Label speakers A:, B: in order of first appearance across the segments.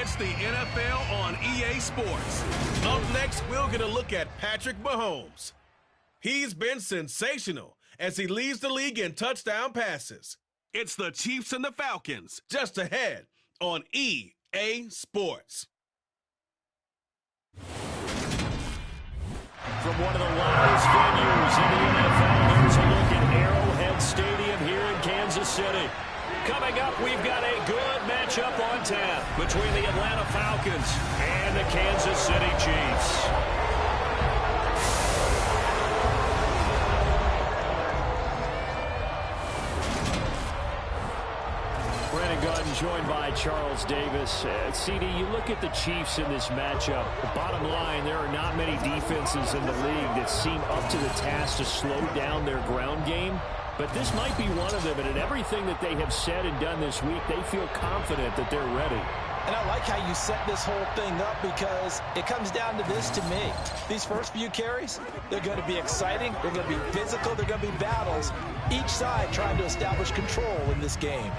A: It's the NFL on EA Sports. Up next, we'll get a look at Patrick Mahomes. He's been sensational as he leads the league in touchdown passes. It's the Chiefs and the Falcons, just ahead on EA Sports.
B: From one of the loudest venues in the NFL, here's a look at Arrowhead Stadium here in Kansas City. Coming up, we've got a good matchup on tap between the Atlanta Falcons and the Kansas City Chiefs. Brandon Gunn joined by Charles Davis. CD, you look at the Chiefs in this matchup. The bottom line, there are not many defenses in the league that seem up to the task to slow down their ground game. But this might be one of them, and in everything that they have said and done this week, they feel confident that they're ready.
C: And I like how you set this whole thing up because it comes down to this to me. These first few carries, they're going to be exciting, they're going to be physical, they're going to be battles. Each side trying to establish control in this game.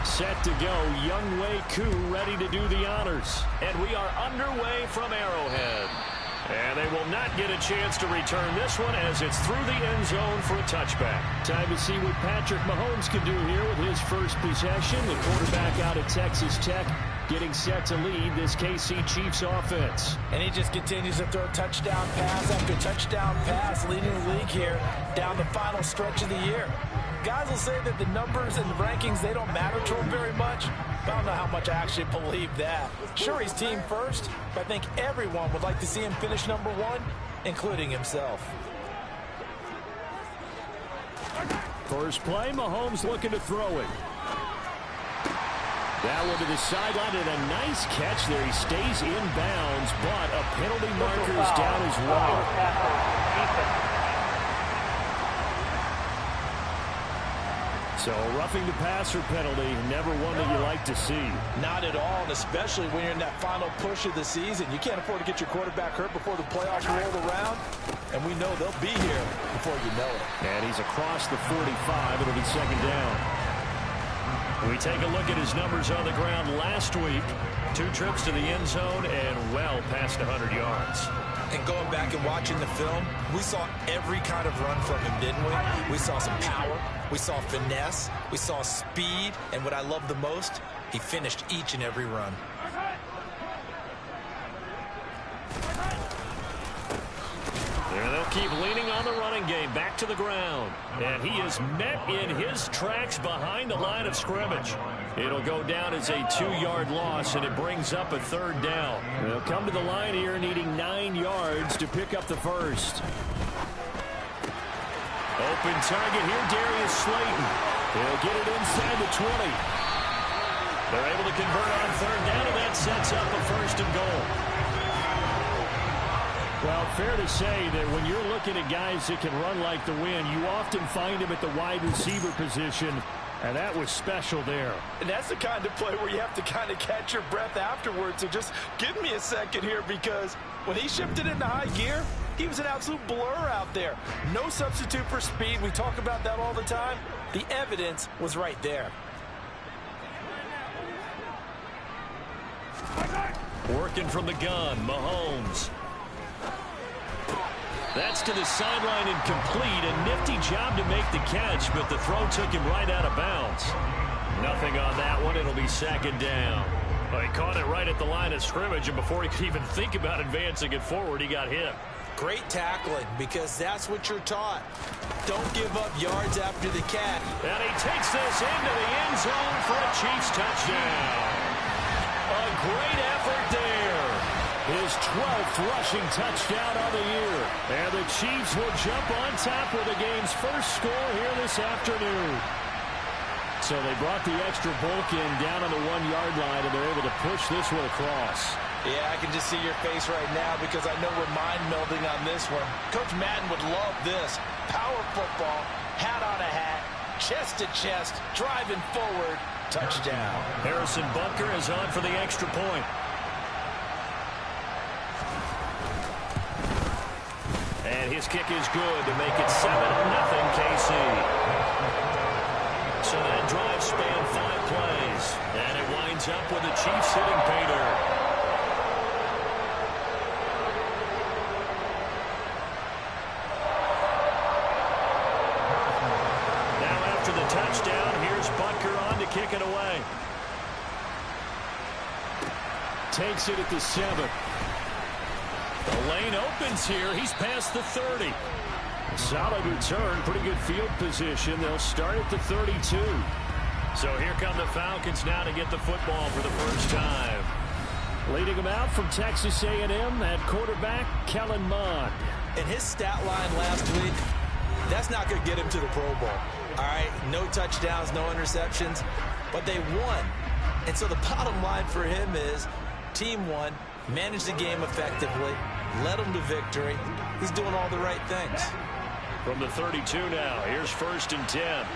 B: Set to go, Younghoe Koo ready to do the honors. And we are underway from Arrowhead. And they will not get a chance to return this one as it's through the end zone for a touchback. Time to see what Patrick Mahomes can do here with his first possession. The quarterback out of Texas Tech getting set to lead this KC Chiefs offense.
C: And he just continues to throw touchdown pass after touchdown pass, leading the league here down the final stretch of the year. Guys will say that the numbers and the rankings, they don't matter to him very much. I don't know how much I actually believe that. Sure, he's team first, but I think everyone would like to see him finish number one, including himself.
B: First play, Mahomes looking to throw it. That one to the sideline and a nice catch there. He stays in bounds, but a penalty marker is down as well. So roughing the passer penalty, never one that you like to see.
C: Not at all, and especially when you're in that final push of the season. You can't afford to get your quarterback hurt before the playoffs roll around, and we know they'll be here before you know it.
B: And he's across the 45. It'll be second down. We take a look at his numbers on the ground last week. 2 trips to the end zone and well past 100 yards.
C: And going back and watching the film, we saw every kind of run from him, didn't we? We saw some power, we saw finesse, we saw speed, and what I love the most, he finished each and every run.
B: And they'll keep leaning on the running game, back to the ground. And he is met in his tracks behind the line of scrimmage. It'll go down as a 2-yard loss, and it brings up a third down. They'll come to the line here needing 9 yards to pick up the first. Open target here, Darius Slayton. He'll get it inside the 20. They're able to convert on third down, and that sets up a first and goal. Well, fair to say that when you're looking at guys that can run like the wind, you often find him at the wide receiver position, and that was special there.
C: And that's the kind of play where you have to kind of catch your breath afterwards. So just give me a second here, because when he shifted into high gear, he was an absolute blur out there. No substitute for speed. We talk about that all the time. The evidence was right there.
B: Working from the gun, Mahomes. That's to the sideline incomplete. A nifty job to make the catch, but the throw took him right out of bounds. Nothing on that one. It'll be second down. Well, he caught it right at the line of scrimmage, and before he could even think about advancing it forward, he got hit.
C: Great tackling, because that's what you're taught. Don't give up yards after the catch.
B: And he takes this into the end zone for a Chiefs touchdown. A great effort there. His 12th rushing touchdown of the year. And the Chiefs will jump on top with the game's first score here this afternoon. So they brought the extra bulk in down on the 1-yard line, and they're able to push this one across.
C: Yeah, I can just see your face right now because I know we're mind melding on this one. Coach Madden would love this. Power football, hat on a hat, chest to chest, driving forward, touchdown.
B: Harrison Butker is on for the extra point. And his kick is good to make it 7-0 KC. So that drive spanned 5 plays. And it winds up with the Chiefs hitting pay dirt. Touchdown. Here's Butker on to kick it away. Takes it at the 7. The lane opens here. He's past the 30. Solid return. Pretty good field position. They'll start at the 32. So here come the Falcons now to get the football for the first time. Leading them out from Texas A&M at quarterback, Kellen Mond.
C: And his stat line last week, that's not going to get him to the Pro Bowl. All right, no touchdowns, no interceptions, but they won. And so the bottom line for him is team won, managed the game effectively, led them to victory. He's doing all the right things.
B: From the 32 now, here's 1st and 10.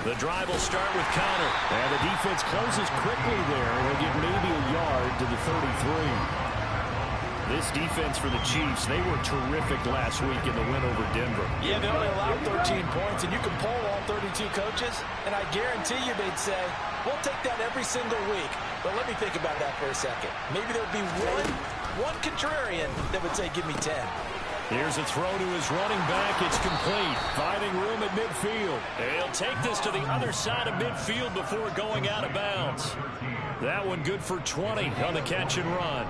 B: The drive will start with Connor. And the defense closes quickly there. They'll get maybe a yard to the 33. This defense for the Chiefs, they were terrific last week in the win over Denver.
C: Yeah, they only allowed 13 points, and you can poll all 32 coaches, and I guarantee you they'd say, we'll take that every single week. But let me think about that for a second. Maybe there'd be one contrarian that would say, give me 10.
B: Here's a throw to his running back. It's complete. Finding room at midfield. He'll take this to the other side of midfield before going out of bounds. That one good for 20 on the catch and run.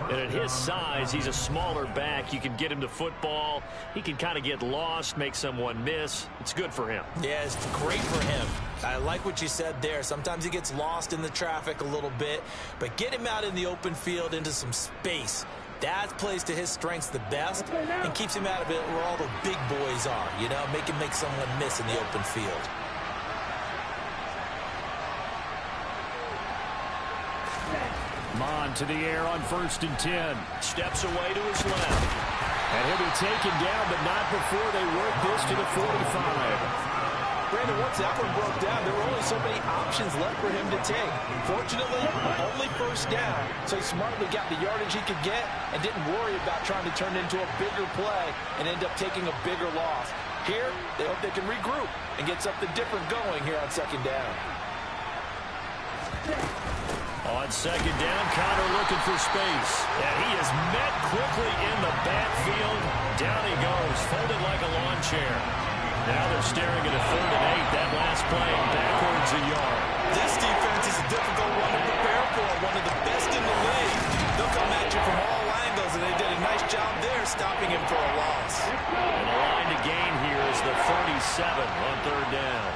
B: And at his size, he's a smaller back. You can get him to football. He can kind of get lost, make someone miss. It's good for him.
C: Yeah, it's great for him. I like what you said there. Sometimes he gets lost in the traffic a little bit, but get him out in the open field into some space. That plays to his strengths the best and keeps him out of it where all the big boys are, you know, make someone miss in the open field.
B: Mond to the air on 1st and 10. Steps away to his left. And he'll be taken down, but not before they work this to the 45.
C: Brandon, once that one broke down, there were only so many options left for him to take. Fortunately, only 1st down, so he smartly got the yardage he could get and didn't worry about trying to turn it into a bigger play and end up taking a bigger loss. Here, they hope they can regroup and get something different going here on 2nd down.
B: On 2nd down, Connor looking for space. And he is met quickly in the backfield. Down he goes, folded like a lawn chair. Now they're staring at a 3rd and 8. That last play backwards a yard.
C: This defense is a difficult one to prepare for. One of the best in the league. They'll come at you from all angles, and they did a nice job there stopping him for a loss.
B: And the line to gain here is the 37 on 3rd down.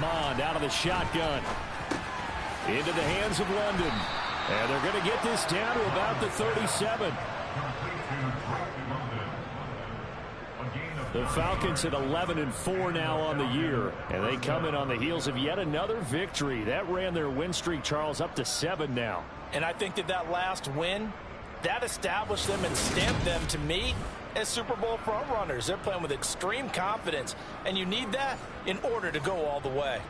B: Mond out of the shotgun. Into the hands of London. And they're going to get this down to about the 37. The Falcons at 11-4 now on the year. And they come in on the heels of yet another victory. That ran their win streak, Charles, up to 7 now.
C: And I think that last win, that established them and stamped them, to me, as Super Bowl frontrunners. They're playing with extreme confidence. And you need that in order to go all the way.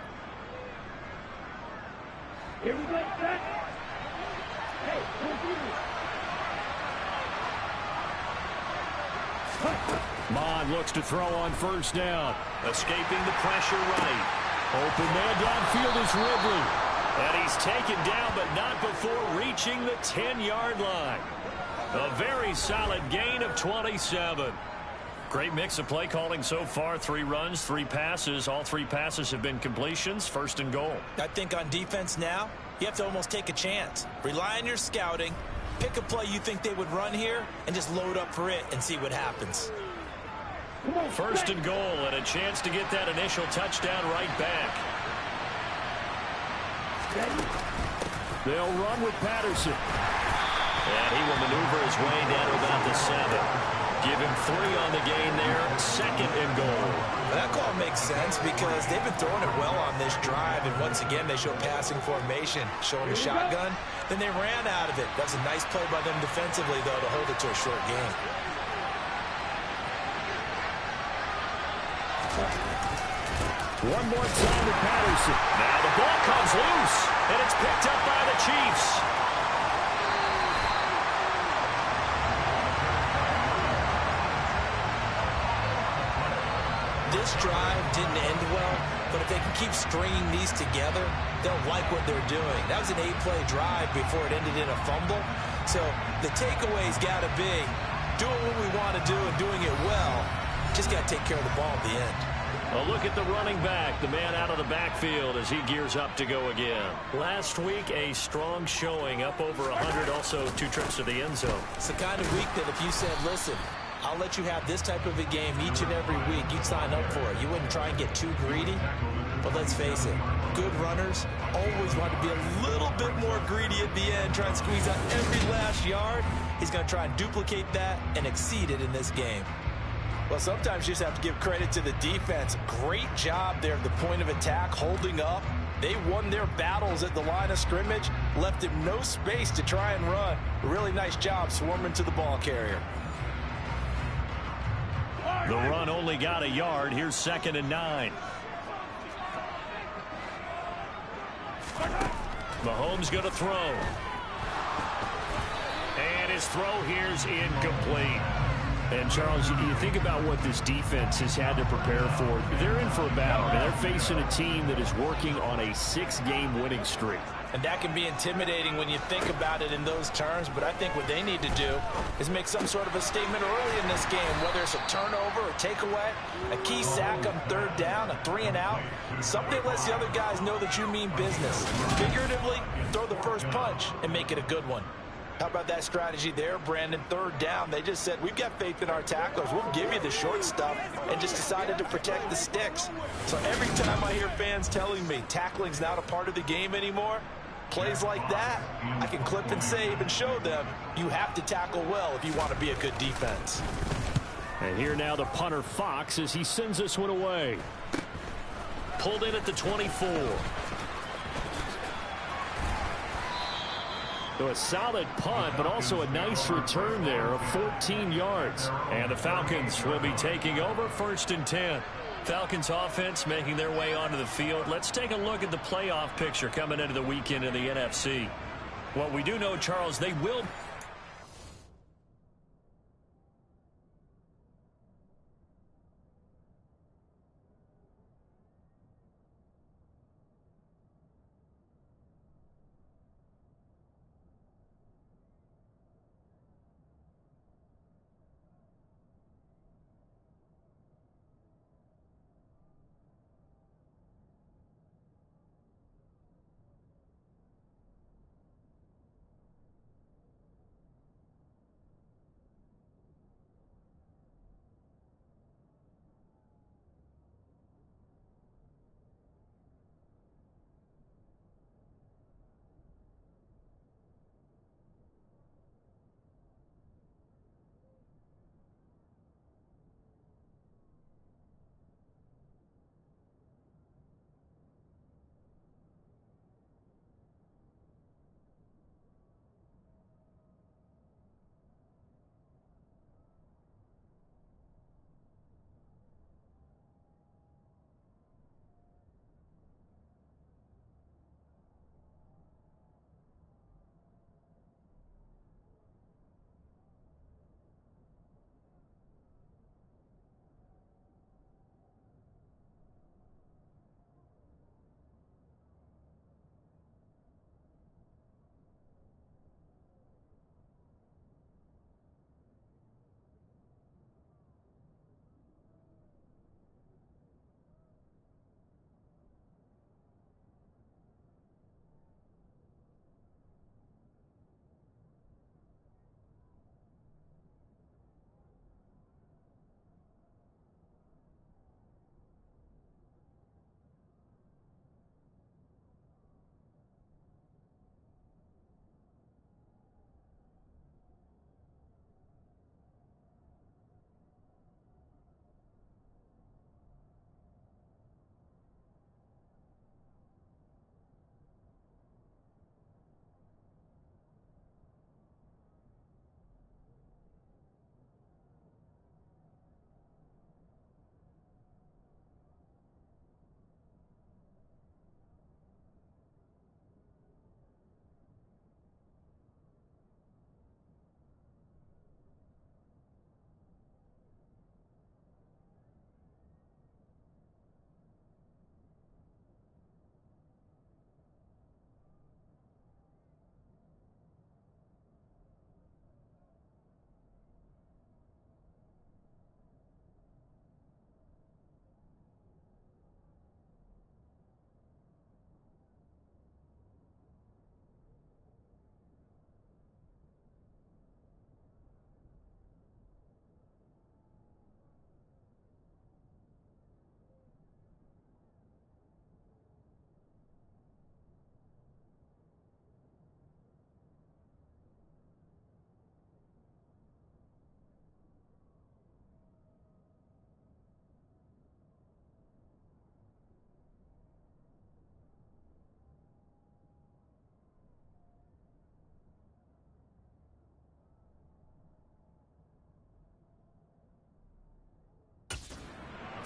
D: Here we go, set.
B: Mond looks to throw on 1st down. Escaping the pressure right. Open man downfield is Ridley. And he's taken down, but not before reaching the 10-yard line. A very solid gain of 27. Great mix of play calling so far. 3 runs, 3 passes. All 3 passes have been completions. 1st and goal.
C: I think on defense now, you have to almost take a chance. Rely on your scouting. Pick a play you think they would run here and just load up for it and see what happens.
B: 1st and goal and a chance to get that initial touchdown right back. They'll run with Patterson. And he will maneuver his way down to about the 7. Give him 3 on the gain there, 2nd and goal.
C: That call makes sense because they've been throwing it well on this drive, and once again they show passing formation, showing the shotgun. Then they ran out of it. That was a nice play by them defensively, though, to hold it to a short game.
B: One more time to Patterson. Now the ball comes loose, and it's picked up by the Chiefs.
C: This drive didn't end well, but if they can keep stringing these together, they'll like what they're doing. That was an 8-play drive before it ended in a fumble. So the takeaway's got to be doing what we want to do and doing it well. Just got to take care of the ball at the end.
B: A look at the running back, the man out of the backfield as he gears up to go again. Last week, a strong showing, up over 100, also 2 trips to the end zone.
C: It's the kind of week that if you said, listen, I'll let you have this type of a game each and every week, you'd sign up for it. You wouldn't try and get too greedy. But let's face it, good runners always want to be a little bit more greedy at the end, try and squeeze out every last yard. He's going to try and duplicate that and exceed it in this game. Well, sometimes you just have to give credit to the defense. Great job there at the point of attack, holding up. They won their battles at the line of scrimmage, left him no space to try and run. A really nice job swarming to the ball carrier.
B: The run only got a yard. Here's 2nd and 9. Mahomes going to throw. And his throw here's incomplete. And, Charles, you think about what this defense has had to prepare for. They're in for a battle. I mean, they're facing a team that is working on a 6-game winning streak.
C: And that can be intimidating when you think about it in those terms, but I think what they need to do is make some sort of a statement early in this game, whether it's a turnover or takeaway, a key sack on 3rd down, a 3-and-out, something that lets the other guys know that you mean business. Figuratively, throw the first punch and make it a good one. How about that strategy there, Brandon? 3rd down, they just said, we've got faith in our tacklers. We'll give you the short stuff, and just decided to protect the sticks. So every time I hear fans telling me tackling's not a part of the game anymore, plays like that, I can clip and save and show them you have to tackle well if you want to be a good defense.
B: And here now the punter, Fox, as he sends this one away. Pulled in at the 24. So a solid punt, but also a nice return there of 14 yards. And the Falcons will be taking over 1st and 10. Falcons offense making their way onto the field. Let's take a look at the playoff picture coming into the weekend in the NFC. What we do know, Charles, they will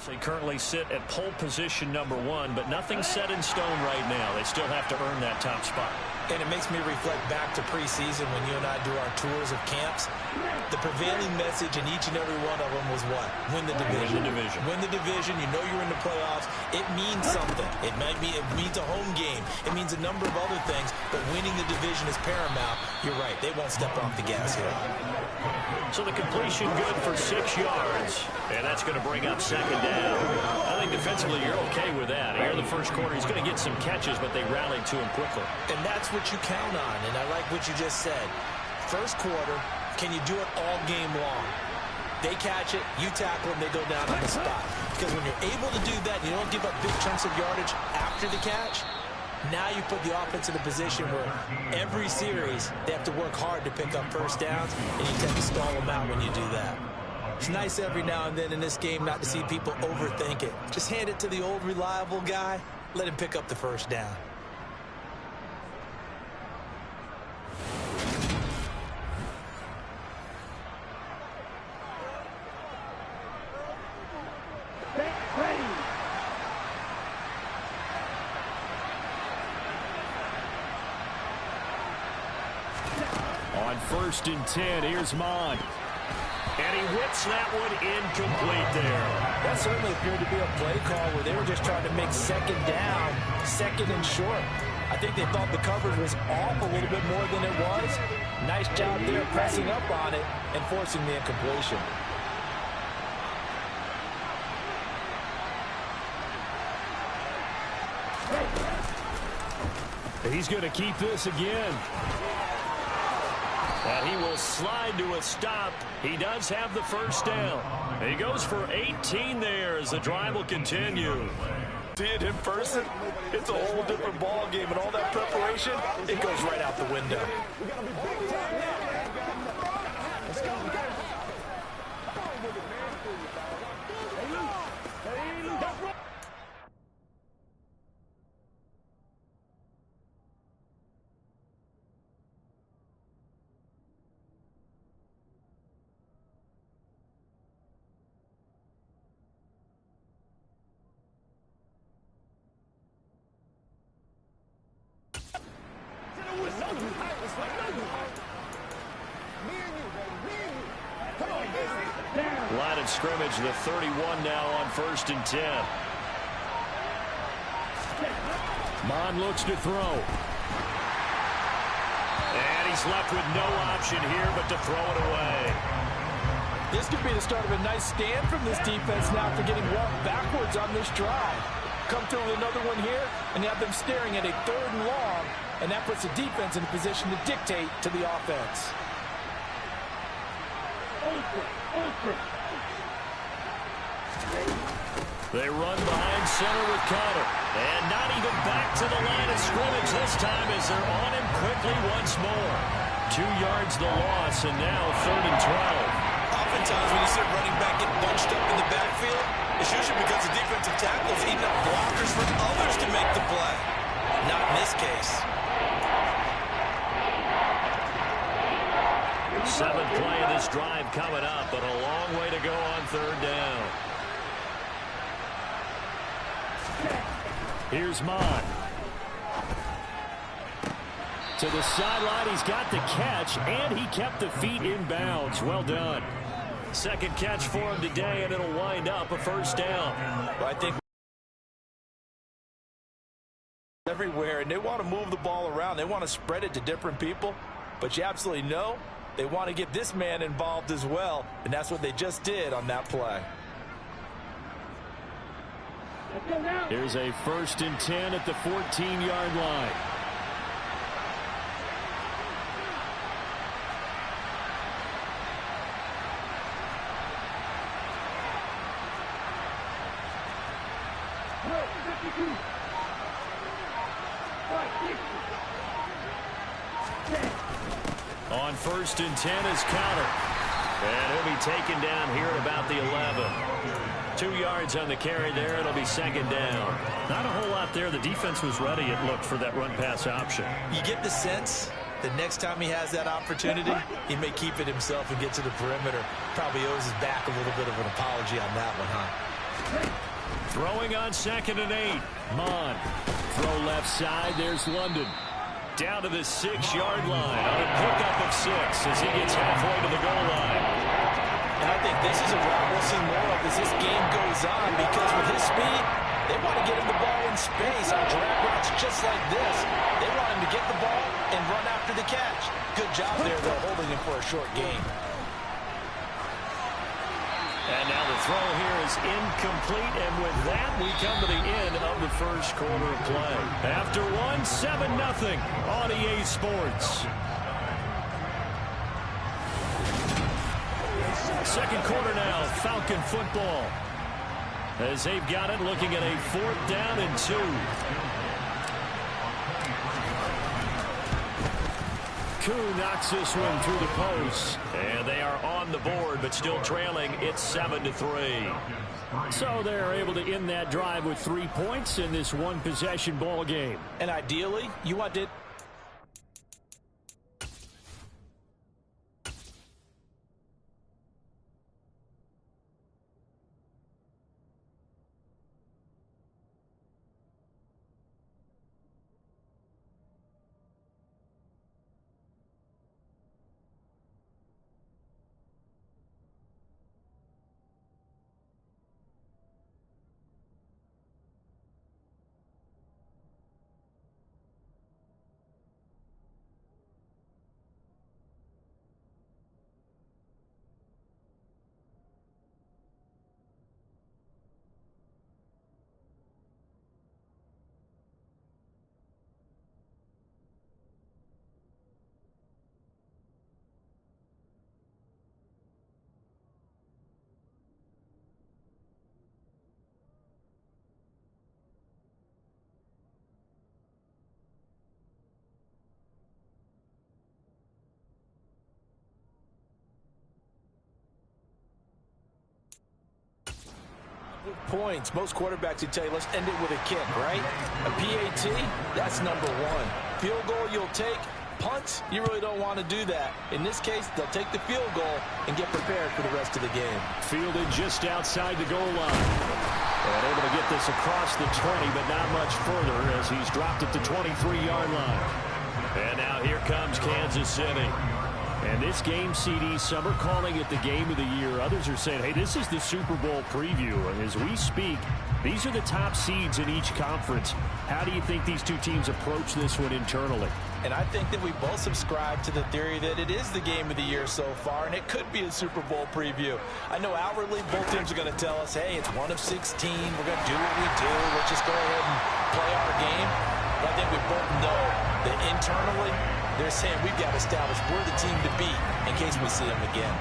B: They currently sit at pole position #1, but nothing's set in stone right now. They still have to earn that top spot.
C: And it makes me reflect back to preseason when you and I do our tours of camps. The prevailing message in each and every one of them was what? Win the division.
B: Win the division.
C: Win the division. You know you're in the playoffs. It means something. It means a home game. It means a number of other things, but winning the division is paramount. You're right. They won't step off the gas here.
B: So the completion good for 6 yards, and that's going to bring up second down. I think defensively you're okay with that. Here in the first quarter, he's going to get some catches, but they rallied to him quickly.
C: And that's what you count on, and I like what you just said. First quarter, can you do it all game long? They catch it, you tackle them, they go down on the spot. Because when you're able to do that, you don't give up big chunks of yardage after the catch, now you put the offense in a position where every series they have to work hard to pick up first downs, and you tend to stall them out when you do that. It's nice every now and then in this game not to see people overthink it. Just hand it to the old reliable guy, let him pick up the first down.
B: On 1st and 10, here's Mond. And he whips that one incomplete there.
C: That certainly appeared to be a play call where they were just trying to make second down, second and short. I think they thought the coverage was off a little bit more than it was. Nice job there pressing up on it and forcing the incompletion.
B: He's going to keep this again. And he will slide to a stop. He does have the first down. He goes for 18 there as the drive will continue.
C: See it in person, it's a whole different ball game, and all that preparation, it goes right out the window.
B: Line of scrimmage, the 31 now on 1st and 10. Mond looks to throw. And he's left with no option here but to throw it away.
C: This could be the start of a nice stand from this defense now for getting walked backwards on this drive. Come through with another one here, and you have them staring at a 3rd and long, and that puts the defense in a position to dictate to the offense.
B: They run behind center with Connor. And not even back to the line of scrimmage this time as they're on him quickly once more. 2 yards the loss, and now 3rd and 12.
C: Oftentimes when you see a running back get bunched up in the backfield, it's usually because the defensive tackles eating up blockers for others to make the play. Not in this case.
B: 7th play of this drive coming up, but a long way to go on 3rd down. Here's Mond. To the sideline, he's got the catch, and he kept the feet in bounds. Well done. 2nd catch for him today, and it'll wind up a 1st down.
C: Well, I think everywhere, and they want to move the ball around. They want to spread it to different people, but you absolutely know they want to get this man involved as well, and that's what they just did on that play.
B: Here's a 1st and 10 at the 14-yard line. On 1st and 10 is Connor. And he'll be taken down here at about the 11. 2 yards on the carry there. It'll be 2nd down. Not a whole lot there. The defense was ready, it looked, for that run-pass option.
C: You get the sense that next time he has that opportunity, he may keep it himself and get to the perimeter. Probably owes his back a little bit of an apology on that one, huh?
B: Throwing on 2nd and 8. Mond. Throw left side. There's London. Down to the 6-yard line on a pickup of 6 as he gets halfway to the goal line.
C: And I think this is a route we'll see more of as this game goes on, because with his speed, they want to get him the ball in space on drag routes just like this. They want him to get the ball and run after the catch. Good job there, though, holding him for a short gain.
B: And now the throw here is incomplete, and with that, we come to the end of the first quarter of play. After one, 7-0 on EA Sports. Second quarter now, Falcon football. As they've got it, looking at a 4th down and 2. Koo knocks this one through the post. And they are on the board, but still trailing. It's 7-3. So they're able to end that drive with 3 points in this one-possession ball game.
C: And ideally, you want it. Points. Most quarterbacks would tell you, let's end it with a kick, right? A PAT, that's number 1. Field goal you'll take. Punts, you really don't want to do that. In this case, they'll take the field goal and get prepared for the rest of the game.
B: Fielded just outside the goal line. And able to get this across the 20, but not much further as he's dropped it to 23-yard line. And now here comes Kansas City. And this game, CD, some are calling it the game of the year. Others are saying, hey, this is the Super Bowl preview. And as we speak, these are the top seeds in each conference. How do you think these two teams approach this one internally?
C: And I think that we both subscribe to the theory that it is the game of the year so far, and it could be a Super Bowl preview. I know outwardly both teams are going to tell us, hey, it's 1 of 16. We're going to do what we do. Let's just go ahead and play our game. But I think we both know that internally, they're saying we've got to establish we're the team to beat in case we see them again.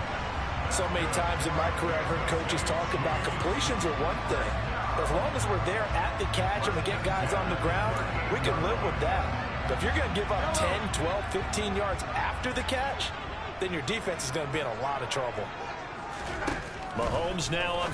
C: So many times in my career, I've heard coaches talk about completions are one thing. As long as we're there at the catch and we get guys on the ground, we can live with that. But if you're going to give up 10, 12, 15 yards after the catch, then your defense is going to be in a lot of trouble.
B: Mahomes now on.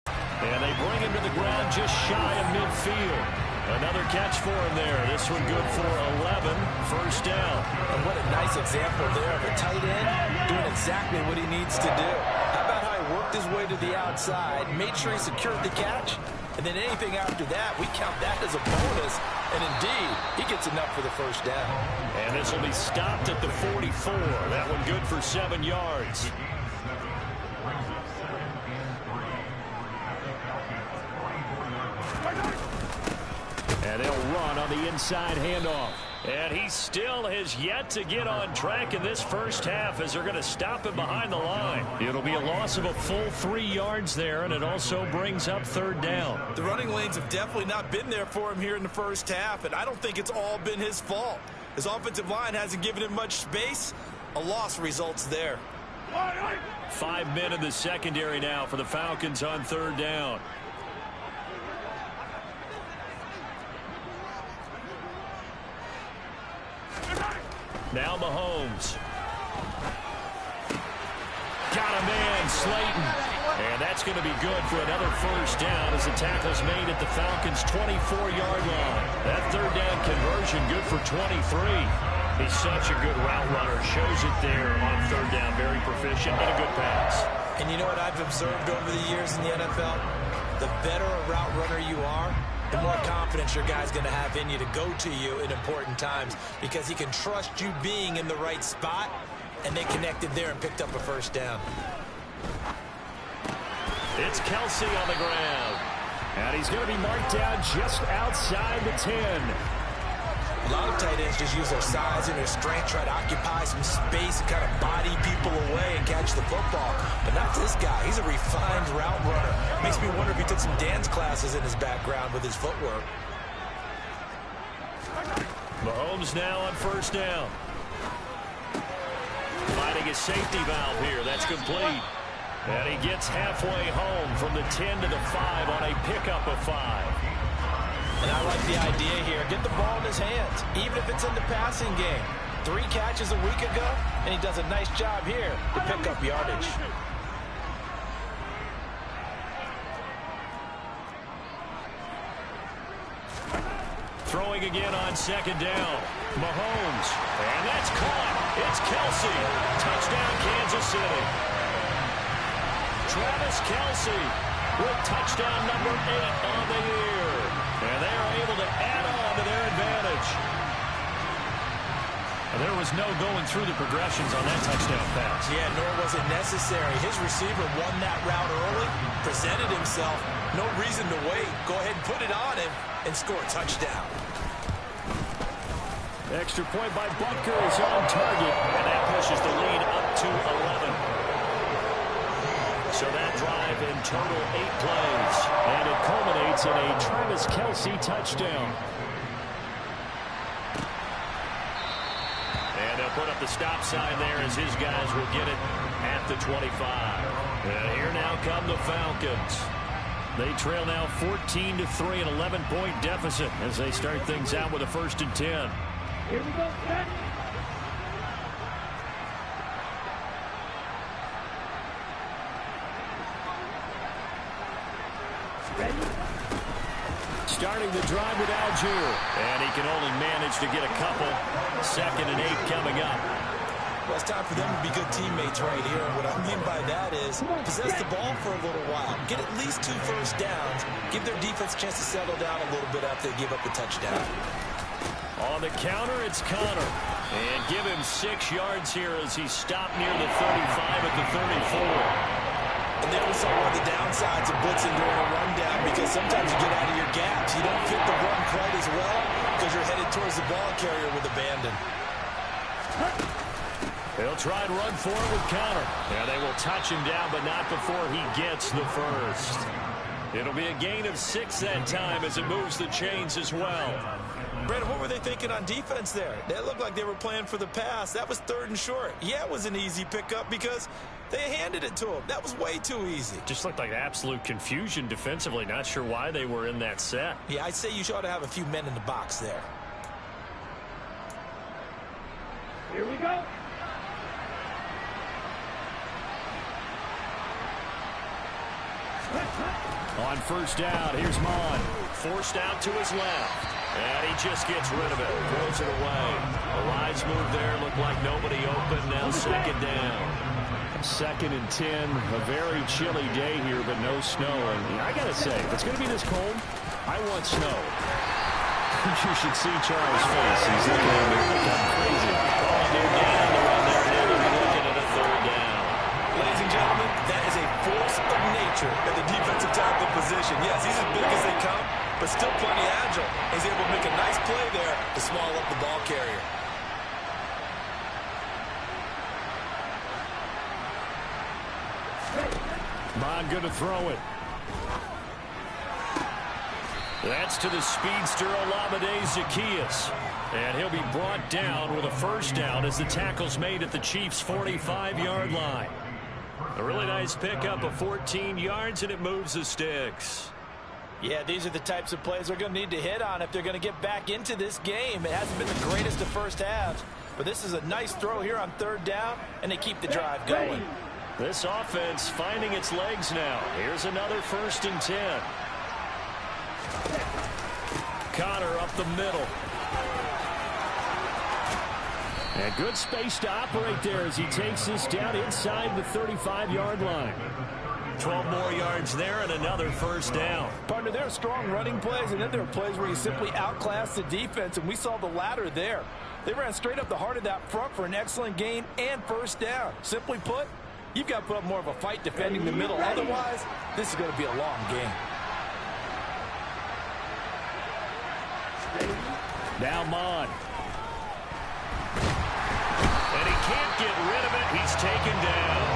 B: And they bring him to the ground just shy of midfield. Another catch for him there. This one good for 11. First down.
C: And what a nice example there of a tight end doing exactly what he needs to do. How about how he worked his way to the outside, made sure he secured the catch, and then anything after that, we count that as a bonus. And indeed, he gets enough for the first down.
B: And this will be stopped at the 44. That one good for 7 yards. And they'll run on the inside handoff. And he still has yet to get on track in this first half as they're going to stop him behind the line. It'll be a loss of a full 3 yards there, and it also brings up 3rd down.
C: The running lanes have definitely not been there for him here in the first half, and I don't think it's all been his fault. His offensive line hasn't given him much space. A loss results there.
B: 5 men in the secondary now for the Falcons on 3rd down. Now Mahomes. Got a man, Slayton. And that's going to be good for another first down as the tackle's made at the Falcons' 24-yard line. That 3rd down conversion good for 23. He's such a good route runner. Shows it there on 3rd down. Very proficient and a good pass.
C: And you know what I've observed over the years in the NFL? The better a route runner you are, the more confidence your guy's going to have in you to go to you in important times because he can trust you being in the right spot, and they connected there and picked up a first down.
B: It's Kelsey on the ground. And he's going to be marked down just outside the 10.
C: A lot of tight ends just use their size and their strength, try to occupy some space and kind of body people away and catch the football. But not this guy. He's a refined route runner. Makes me wonder if he took some dance classes in his background with his footwork.
B: Mahomes now on first down. Finding his safety valve here. That's complete. And he gets halfway home from the 10 to the 5 on a pickup of 5.
C: And I like the idea here. Get the ball in his hands, even if it's in the passing game. 3 catches a week ago, and he does a nice job here to pick up yardage.
B: Throwing again on second down. Mahomes. And that's caught. It's Kelsey. Touchdown, Kansas City. Travis Kelsey with touchdown number 8 on the year. And they are able to add on to their advantage. And there was no going through the progressions on that touchdown pass.
C: Yeah, nor was it necessary. His receiver won that route early, presented himself. No reason to wait. Go ahead and put it on him and score a touchdown.
B: Extra point by Butker is on target, and that pushes the lead up to 11. So that drive in total 8 plays, and it culminates in a Travis Kelsey touchdown. And they'll put up the stop sign there as his guys will get it at the 25. And here now come the Falcons. They trail now 14-3, an 11-point deficit as they start things out with a 1st and 10.
D: Here we go, set.
B: Starting the drive with Algier. And he can only manage to get a couple. 2nd and 8 coming up.
C: Well, it's time for them to be good teammates right here. And what I mean by that is possess the ball for a little while. Get at least 2 first downs. Give their defense a chance to settle down a little bit after they give up the touchdown.
B: On the counter, it's Connor. And give him 6 yards here as he stopped near the 35 at the 34.
C: And there was one of the downsides of blitzing during a rundown because sometimes you get out of your gaps. You don't fit the run quite as well because you're headed towards the ball carrier with abandon.
B: They'll try and run for it with Connor. Yeah, they will touch him down, but not before he gets the first. It'll be a gain of 6 that time as it moves the chains as well.
C: Brett, what were they thinking on defense there? They looked like they were playing for the pass. That was 3rd and short. Yeah, it was an easy pickup because they handed it to him. That was way too easy.
B: Just looked like absolute confusion defensively. Not sure why they were in that set.
C: Yeah, I'd say you ought to have a few men in the box there.
D: Here we go.
B: On first down, here's Mond. Forced out to his left. And he just gets rid of it. Throws it away. A wise move there. Looked like nobody open. Now 2nd down. 2nd and 10. A very chilly day here, but no snow. And I got to say, if it's going to be this cold, I want snow. You should see Charles' face. He's looking at me like I'm crazy. Oh, they're down on the run there. Now they're looking at a 3rd down.
C: Ladies and gentlemen, that is a force of nature at the defensive tackle position. Yes, he's as big as they come, but still plenty agile. He's able to make a nice play there to small up the ball carrier.
B: Mond going to throw it. That's to the speedster Olamide Zaccheaus. And he'll be brought down with a 1st down as the tackle's made at the Chiefs' 45-yard line. A really nice pickup of 14 yards, and it moves the sticks.
C: Yeah, these are the types of plays they're going to need to hit on if they're going to get back into this game. It hasn't been the greatest of first halves, but this is a nice throw here on 3rd down, and they keep the drive going.
B: This offense finding its legs now. Here's another 1st and 10. Connor up the middle. And good space to operate there as he takes this down inside the 35-yard line. 12 more yards there and another first down.
C: Partner, there are strong running plays, and then there are plays where you simply outclass the defense, and we saw the latter there. They ran straight up the heart of that front for an excellent gain and first down. Simply put, you've got to put up more of a fight defending the middle. Otherwise, this is going to be a long game.
B: Now Mond. And he can't get rid of it. He's taken down.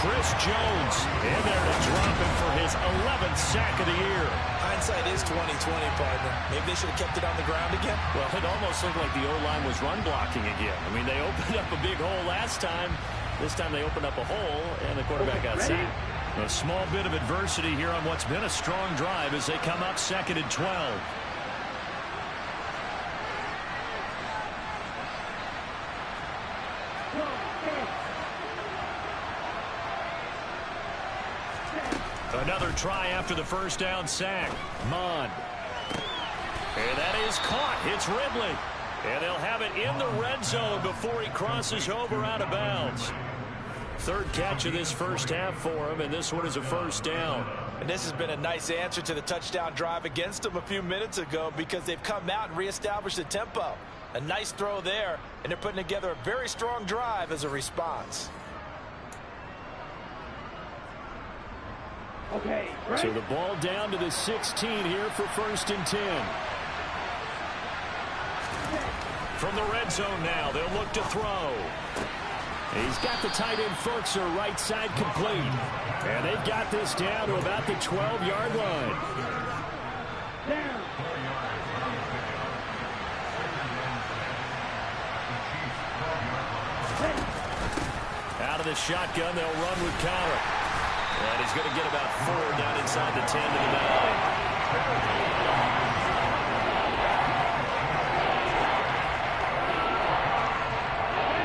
B: Chris Jones in there to drop him for his 11th sack of the year.
C: Hindsight is 20/20, partner. Maybe they should have kept it on the ground again.
B: Well, it almost looked like the O-line was run blocking again. I mean, they opened up a big hole last time. This time they opened up a hole, and the quarterback got sacked. A small bit of adversity here on what's been a strong drive as they come up 2nd and 12. Another try after the first down sack. Mond. And that is caught. It's Ridley. And they'll have it in the red zone before he crosses over out of bounds. Third catch of this first half for him, and this one is a first down.
C: And this has been a nice answer to the touchdown drive against them a few minutes ago because they've come out and reestablished the tempo. A nice throw there, and they're putting together a very strong drive as a response.
D: Okay, right.
B: So the ball down to the 16 here for 1st and 10. From the red zone now, they'll look to throw. He's got the tight end Ferkser right side complete. And they've got this down to about the 12-yard line.
D: Down.
B: Out of the shotgun, they'll run with Kellen. And he's going to get about 4 down inside the 10 to the 9.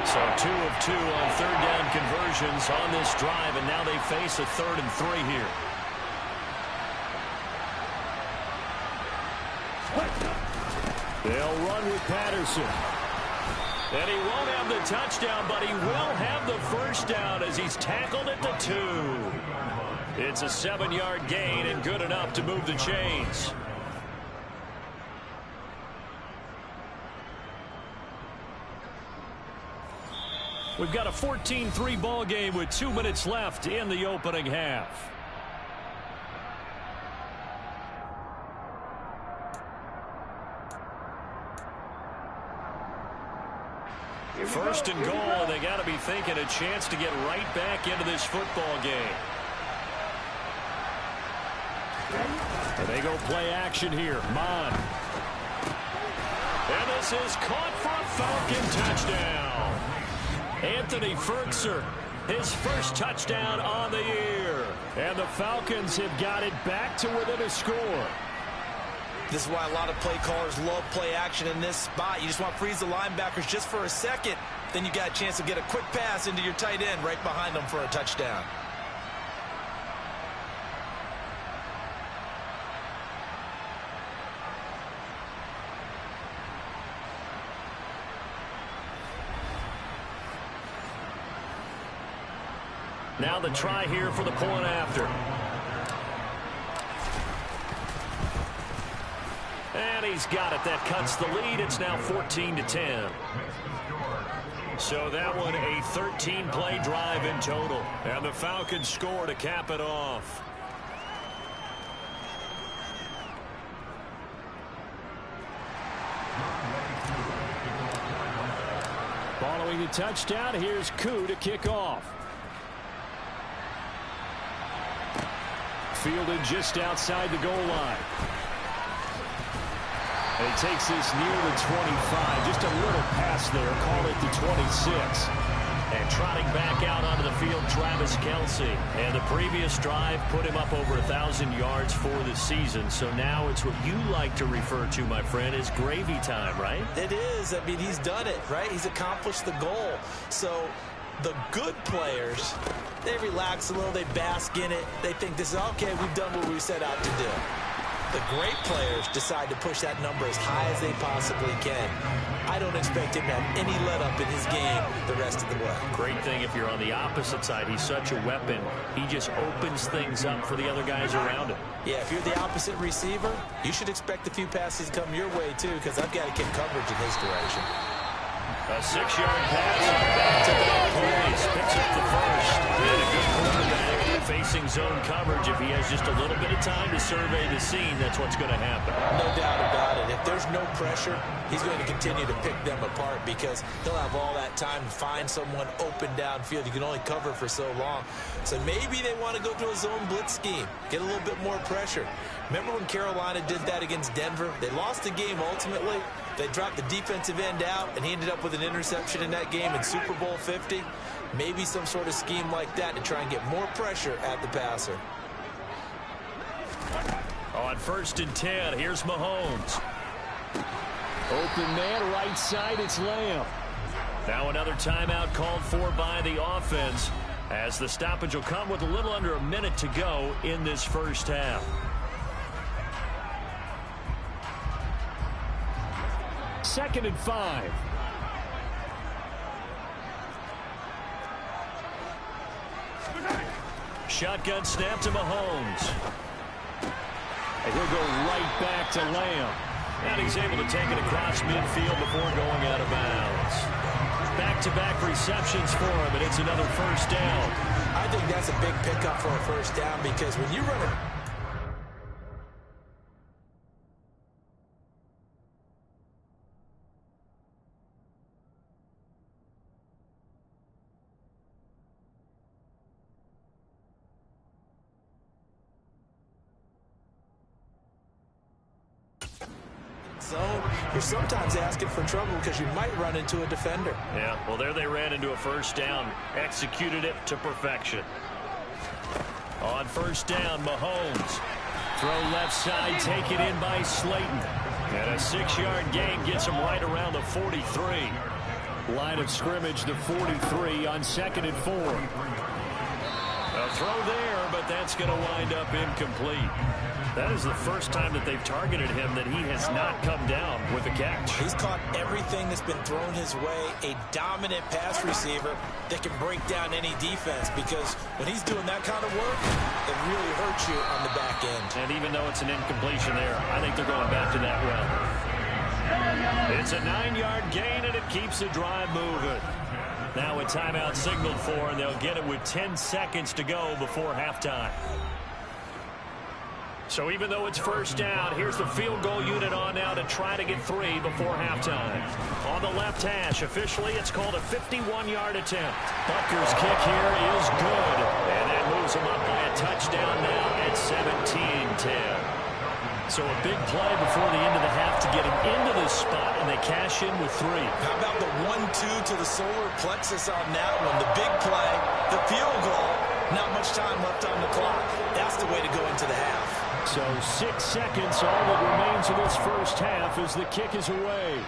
B: So 2 of 2 on 3rd down conversions on this drive, and now they face a 3rd and 3 here. They'll run with Patterson. And he won't have the touchdown, but he will have the first down as he's tackled at the 2. It's a 7-yard gain and good enough to move the chains. We've got a 14-3 ball game with 2 minutes left in the opening half. First and goal, and they got to be thinking a chance to get right back into this football game. And they go play action here. Mond. And this is caught for a Falcon touchdown. Anthony Ferkser, his first touchdown on the year. And the Falcons have got it back to within a score.
C: This is why a lot of play callers love play action in this spot. You just want to freeze the linebackers just for a second. Then you got a chance to get a quick pass into your tight end right behind them for a touchdown.
B: Now the try here for the point after. And he's got it. That cuts the lead. It's now 14-10. So that one a 13-play drive in total. And the Falcons score to cap it off. Following the touchdown, here's Koo to kick off. Fielded just outside the goal line. And he takes this near the 25. Just a little pass there. Call it the 26. And trotting back out onto the field, Travis Kelce. And the previous drive put him up over 1,000 yards for the season. So now it's what you like to refer to, my friend, is gravy time, right?
C: It is. I mean, he's done it, right? He's accomplished the goal. So the good players, they relax a little. They bask in it. They think this is, okay, we've done what we set out to do. The great players decide to push that number as high as they possibly can. I don't expect him to have any let-up in his game the rest of the way.
B: Great thing if you're on the opposite side. He's such a weapon. He just opens things up for the other guys around him.
C: Yeah, if you're the opposite receiver, you should expect a few passes to come your way, too, because I've got to get coverage in his direction.
B: A 6-yard pass on back-to-back plays. Picks up the first. And a good quarterback facing zone coverage. If he has just a little bit of time to survey the scene, that's what's going to happen.
C: No doubt about it. If there's no pressure, he's going to continue to pick them apart because he'll have all that time to find someone open downfield. You can only cover for so long. So maybe they want to go to a zone blitz scheme, get a little bit more pressure. Remember when Carolina did that against Denver? They lost the game ultimately. They dropped the defensive end out, and he ended up with an interception in that game in Super Bowl 50. Maybe some sort of scheme like that to try and get more pressure at the passer.
B: On 1st and 10, here's Mahomes.
E: Open man, right side, it's Lamb.
B: Now another timeout called for by the offense, as the stoppage will come with a little under a minute to go in this first half.
E: Second and 5.
B: Shotgun snap to Mahomes.
E: And he'll go right back to Lamb.
B: And he's able to take it across midfield before going out of bounds. Back-to-back receptions for him, and it's another first down.
C: I think that's a big pickup for a first down because when you run a zone, you're sometimes asking for trouble because you might run into a defender.
B: Yeah, well, there they ran into a first down. Executed it to perfection. On first down, Mahomes. Throw left side, taken in by Slayton. And a 6-yard gain gets him right around the 43.
E: Line of scrimmage, the 43 on 2nd and 4.
B: A throw there, but that's going to wind up incomplete. That is the first time that they've targeted him that he has not come down with a catch.
C: He's caught everything that's been thrown his way. A dominant pass receiver that can break down any defense because when he's doing that kind of work, it really hurts you on the back end.
B: And even though it's an incompletion there, I think they're going back to that well. It's a 9-yard gain, and it keeps the drive moving. Now a timeout signaled for, and they'll get it with 10 seconds to go before halftime. So even though it's first down, here's the field goal unit on now to try to get 3 before halftime. On the left hash, officially it's called a 51-yard attempt. Butker's kick here is good, and that moves him up by a touchdown now at 17-10. So a big play before the end of the half to get him into this spot, and they cash in with 3.
C: How about the 1-2 to the solar plexus on that one? The big play, the field goal, not much time left on the clock. That's the way to go into the half.
E: So 6 seconds, all that remains of this first half as the kick is away.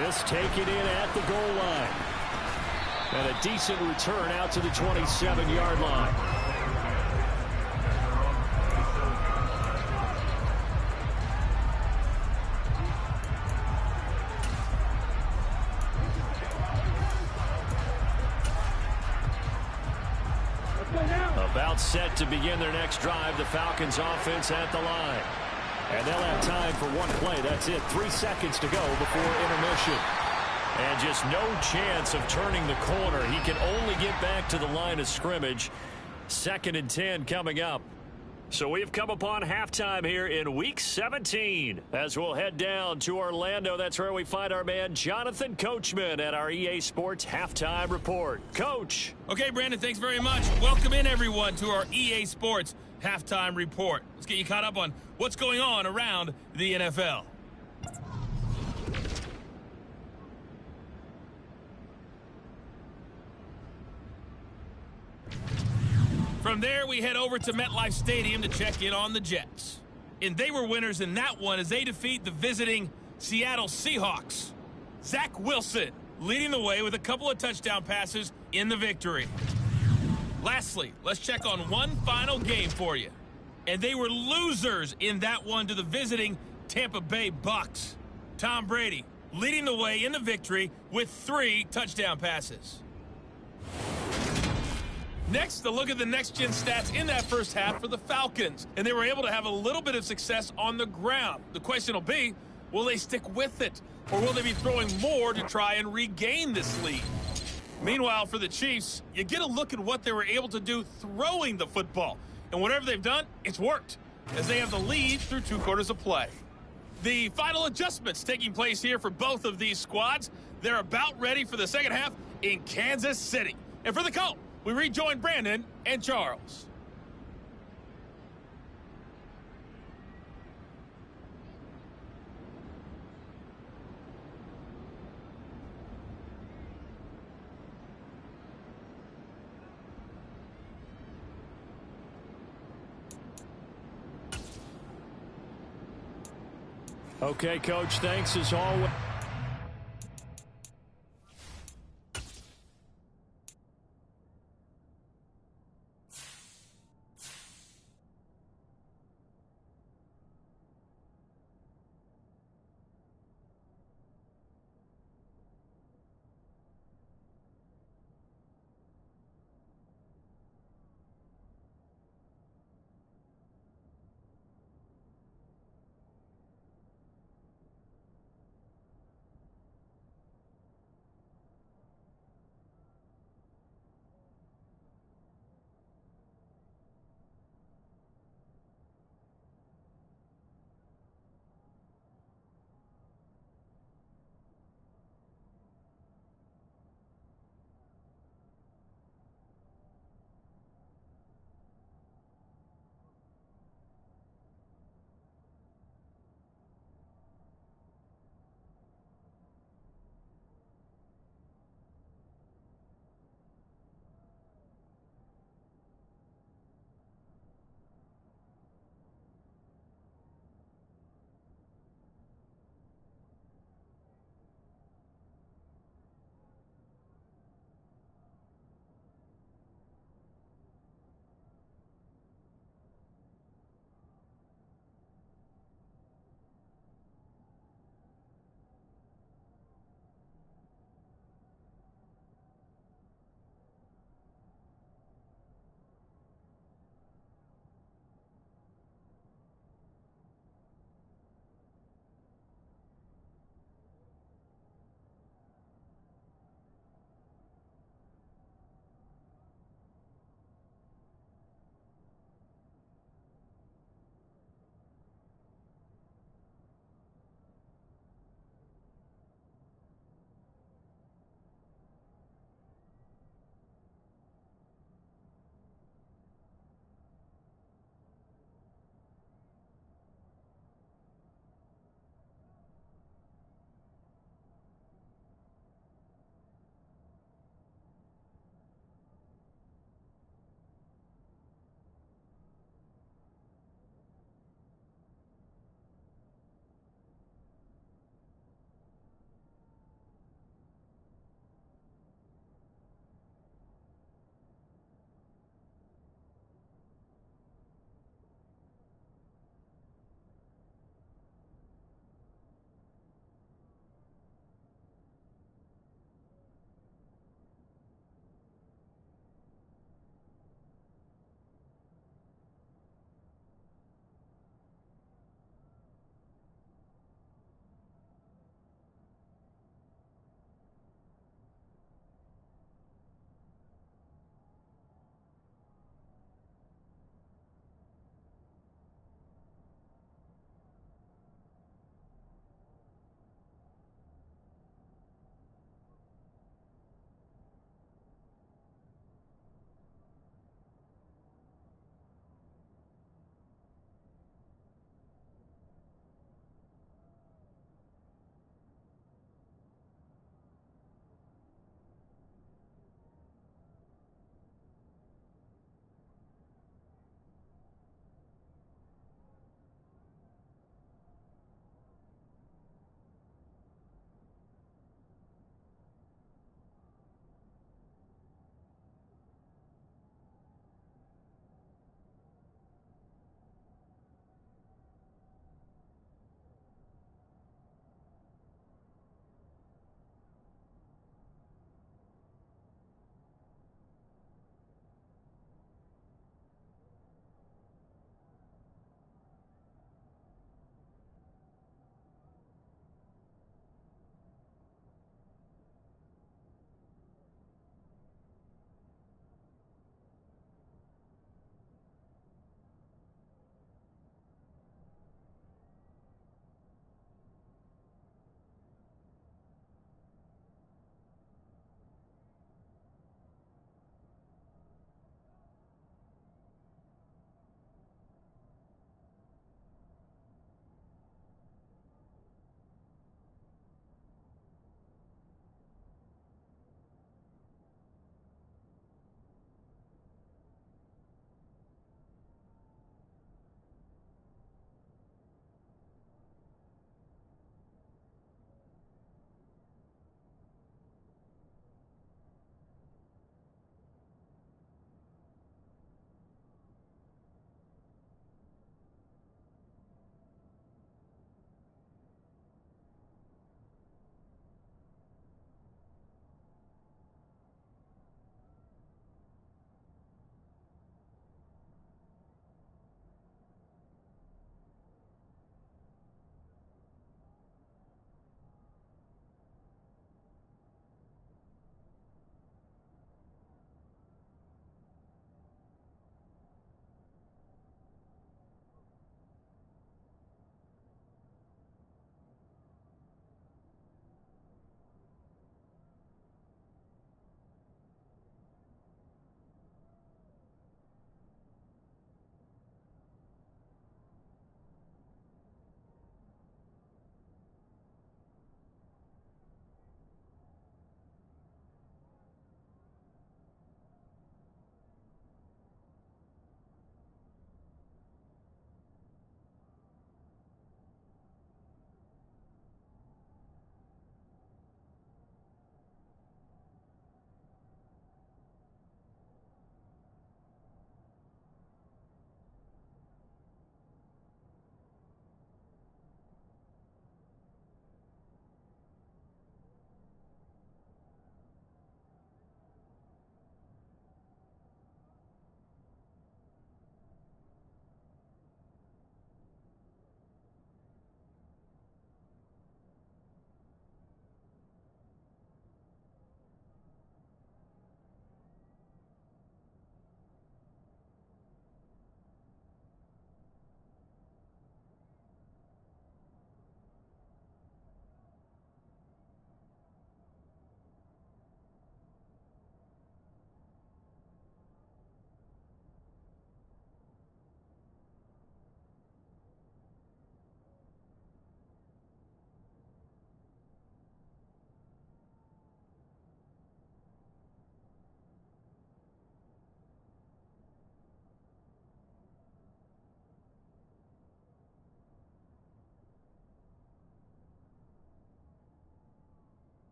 E: This taken in at the goal line. And a decent return out to the 27-yard line.
B: About set to begin their next drive, the Falcons offense at the line.
E: And they'll have time for one play. That's it. 3 seconds to go before intermission.
B: And just no chance of turning the corner. He can only get back to the line of scrimmage. 2nd and 10 coming up. So we've come upon halftime here in Week 17. As we'll head down to Orlando, that's where we find our man Jonathan Coachman at our EA Sports Halftime Report. Coach.
F: Okay, Brandon, thanks very much. Welcome in, everyone, to our EA Sports Halftime Report. Let's get you caught up on what's going on around the NFL. From there, we head over to MetLife Stadium to check in on the Jets. And they were winners in that one as they defeat the visiting Seattle Seahawks. Zach Wilson leading the way with a couple of touchdown passes in the victory. Lastly, let's check on one final game for you. And they were losers in that one to the visiting Tampa Bay Bucks. Tom Brady leading the way in the victory with 3 touchdown passes. Next, a look at the next-gen stats in that first half for the Falcons. And they were able to have a little bit of success on the ground. The question will be, will they stick with it? Or will they be throwing more to try and regain this lead? Meanwhile, for the Chiefs, you get a look at what they were able to do throwing the football. And whatever they've done, it's worked, as they have the lead through 2 quarters of play. The final adjustments taking place here for both of these squads. They're about ready for the second half in Kansas City. And for the call, we rejoin Brandon and Charles.
E: Okay, Coach, thanks as always.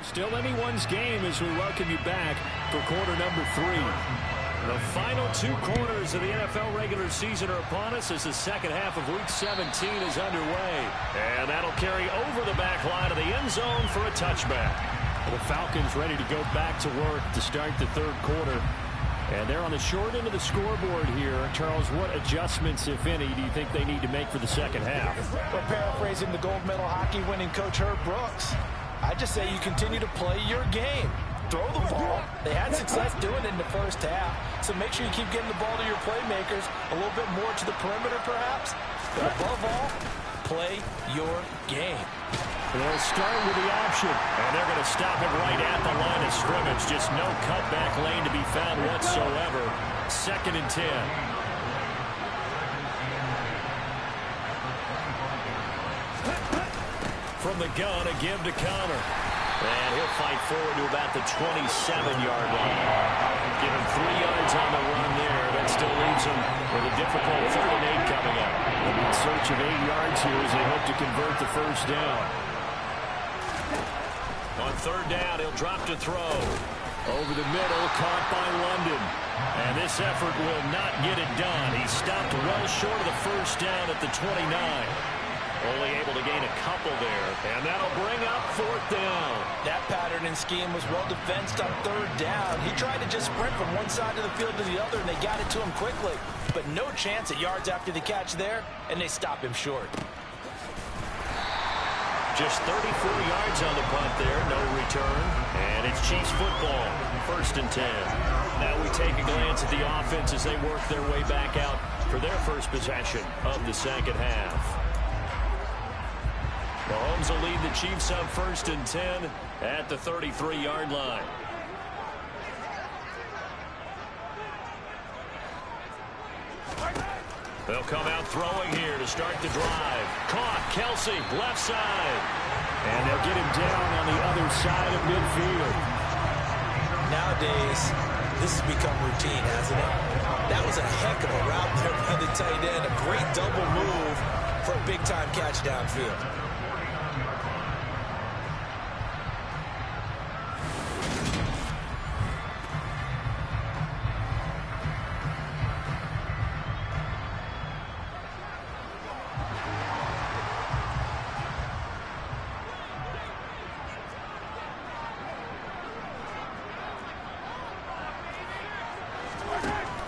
E: Still anyone's game as we welcome you back for quarter number 3. The final 2 quarters of the NFL regular season are upon us as the second half of Week 17 is underway. And that'll carry over the back line of the end zone for a touchback. The Falcons ready to go back to work to start the third quarter. And they're on the short end of the scoreboard here. Charles, what adjustments, if any, do you think they need to make for the second half?
C: Well, paraphrasing the gold medal hockey winning coach Herb Brooks, I just say you continue to play your game. Throw the ball. They had success doing it in the first half, so make sure you keep getting the ball to your playmakers, a little bit more to the perimeter perhaps, but above all, play your game.
E: They'll start with the option,
B: and they're going to stop it right at the line of scrimmage. Just no cutback lane to be found whatsoever. 2nd and 10. From the gun, a give to Connor. And he'll fight forward to about the 27-yard line. Give him 3 yards on the run there. That still leaves him with a difficult 3rd and 8 coming up.
E: In search of 8 yards here as they hope to convert the first down.
B: On 3rd down, he'll drop to throw.
E: Over the middle, caught by London.
B: And this effort will not get it done. He stopped well short of the first down at the 29. Only able to gain a couple there. And that'll bring up 4th down.
C: That pattern and scheme was well defensed on 3rd down. He tried to just sprint from one side of the field to the other, and they got it to him quickly. But no chance at yards after the catch there, and they stop him short.
B: Just 34 yards on the punt there, no return. And it's Chiefs football, 1st and 10. Now we take a glance at the offense as they work their way back out for their first possession of the second half. Mahomes will lead the Chiefs up 1st and 10 at the 33-yard line. They'll come out throwing here to start the drive. Caught, Kelsey, left side.
E: And they'll get him down on the other side of midfield.
C: Nowadays, this has become routine, hasn't it? That was a heck of a route there by the tight end. A great double move for a big-time catch downfield.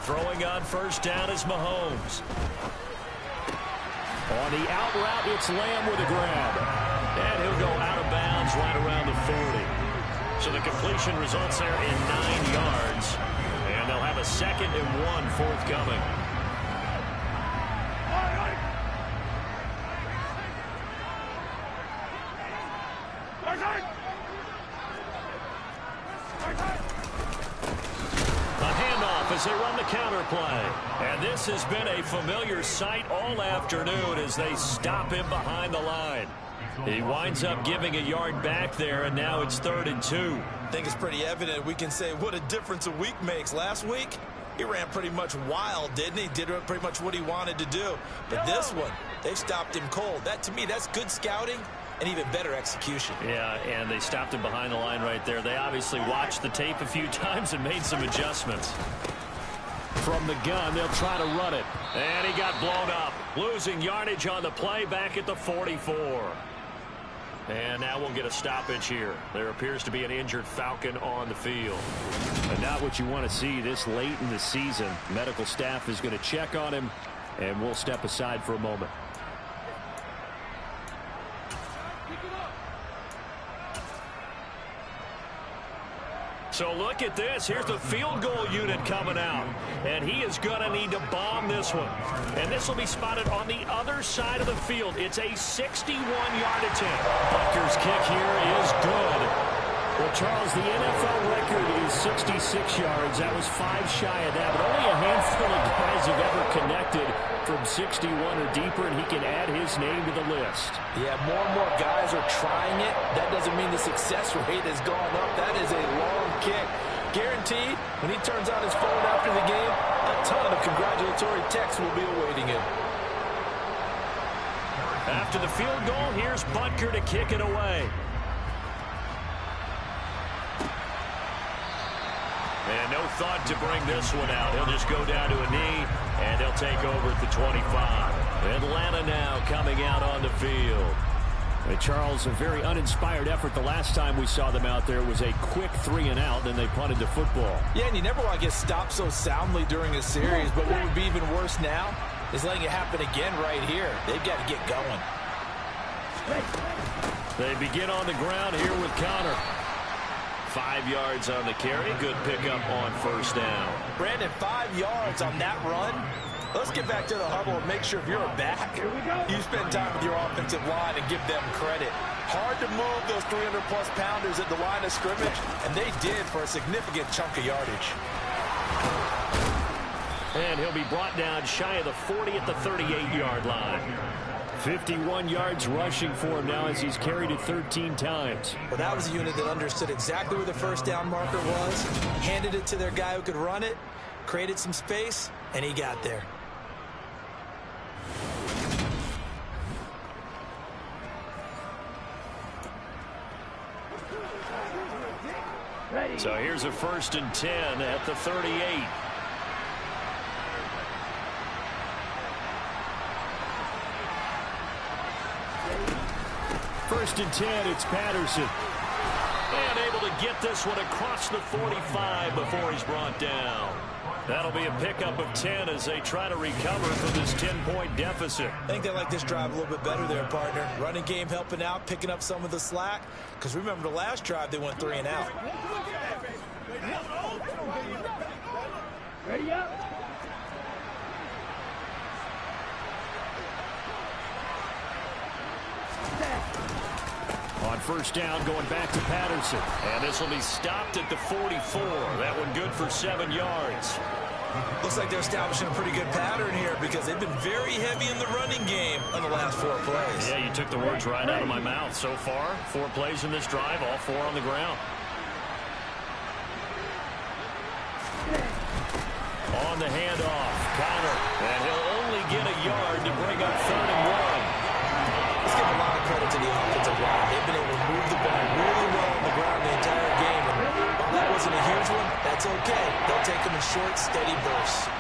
B: Throwing on 1st down is Mahomes.
E: On the out route, it's Lamb with a grab.
B: And he'll go out of bounds right around the 40. So the completion results there in 9 yards. And they'll have a 2nd and 1 forthcoming. As they run the counter play. And this has been a familiar sight all afternoon as they stop him behind the line. He winds up giving a yard back there, and now it's 3rd and 2.
C: I think it's pretty evident. We can say what a difference a week makes. Last week, he ran pretty much wild, didn't he? Did pretty much what he wanted to do. But this one, they've stopped him cold. That, to me, that's good scouting and even better execution.
B: Yeah, and they stopped him behind the line right there. They obviously watched the tape a few times and made some adjustments.
E: From the gun, they'll try to run it.
B: And he got blown up. Losing yardage on the play back at the 44. And now we'll get a stoppage here. There appears to be an injured Falcon on the field.
E: And not what you want to see this late in the season. Medical staff is going to check on him, and we'll step aside for a moment.
B: So look at this. Here's the field goal unit coming out. And he is going to need to bomb this one. And this will be spotted on the other side of the field. It's a 61-yard attempt.
E: Butker's kick here is good. Well, Charles, the NFL record is 66 yards. That was 5 shy of that. But only a handful of guys have ever connected from 61 or deeper, and he can add his name to the list.
C: Yeah, more and more guys are trying it. That doesn't mean the success rate has gone up. That is a long kick. Guaranteed, when he turns on his phone after the game, a ton of congratulatory texts will be awaiting him.
B: After the field goal, here's Butker to kick it away. And no thought to bring this one out. He'll just go down to a knee, and they'll take over at the 25. Atlanta now coming out on the field.
E: And Charles, a very uninspired effort. The last time we saw them out there was a quick 3-and-out, and they punted the football.
C: Yeah, and you never want to get stopped so soundly during a series, but what would be even worse now is letting it happen again right here. They've got to get going.
B: They begin on the ground here with Connor. 5 yards on the carry. Good pickup on first down.
C: Brandon, 5 yards on that run. Let's get back to the huddle and make sure if you're a back, you spend time with your offensive line and give them credit. Hard to move those 300-plus pounders at the line of scrimmage, and they did for a significant chunk of yardage.
B: And he'll be brought down shy of the 40 at the 38-yard line.
E: 51 yards rushing for him now as he's carried it 13 times.
C: Well, that was a unit that understood exactly where the first down marker was, handed it to their guy who could run it, created some space, and he got there.
B: So here's a 1st and 10 at the 38.
E: First and 10, it's Patterson.
B: And able to get this one across the 45 before he's brought down. That'll be a pickup of 10 as they try to recover from this 10-point deficit.
C: I think they like this drive a little bit better there, partner. Running game helping out, picking up some of the slack. Because remember the last drive, they went 3-and-out.
D: Ready up.
E: On first down, going back to Patterson.
B: And this will be stopped at the 44. That one good for 7 yards.
C: Looks like they're establishing a pretty good pattern here because they've been very heavy in the running game on the last 4 plays.
B: Yeah, you took the words right out of my mouth. So far, 4 plays in this drive, all 4 on the ground. On the handoff, Connor. And he'll only get a yard to bring up 3rd and 1.
C: Let's give a lot of credit to the offensive line. They've been able to move the ball really well on the ground the entire game. And while that wasn't a huge one, that's okay. They'll take them in short, steady bursts.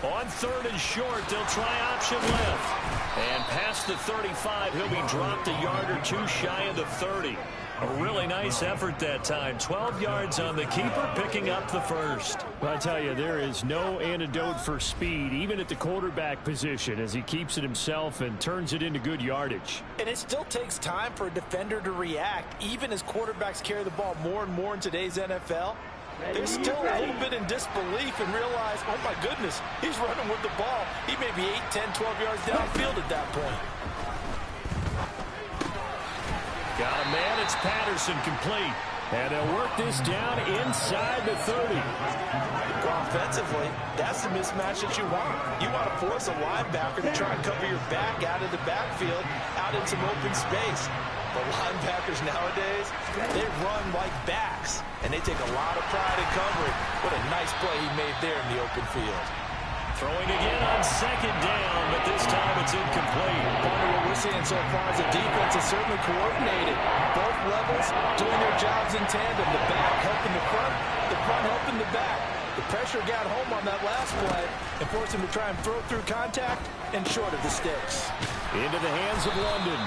B: On 3rd and short, they'll try option left. And past the 35, he'll be dropped a yard or 2 shy of the 30. A really nice effort that time. 12 yards on the keeper, picking up the first.
E: Well, I tell you, there is no antidote for speed, even at the quarterback position, as he keeps it himself and turns it into good yardage.
C: And it still takes time for a defender to react, even as quarterbacks carry the ball more and more in today's NFL. They're still a little bit in disbelief and realize, oh my goodness, he's running with the ball. He may be 8, 10, 12 yards downfield at that point.
B: Got a man, it's Patterson complete.
E: And they'll work this down inside the 30.
C: Offensively, that's the mismatch that you want. You want to force a linebacker to try and cover your back out of the backfield, out in some open space. The linebackers nowadays, they run like backs, and they take a lot of pride in covering. What a nice play he made there in the open field.
B: Throwing again on 2nd down, but this time it's incomplete.
C: What we're seeing so far is the defense is certainly coordinated. Both levels doing their jobs in tandem. The back helping the front helping the back. The pressure got home on that last play and forced him to try and throw through contact and short of the sticks.
E: Into the hands of London.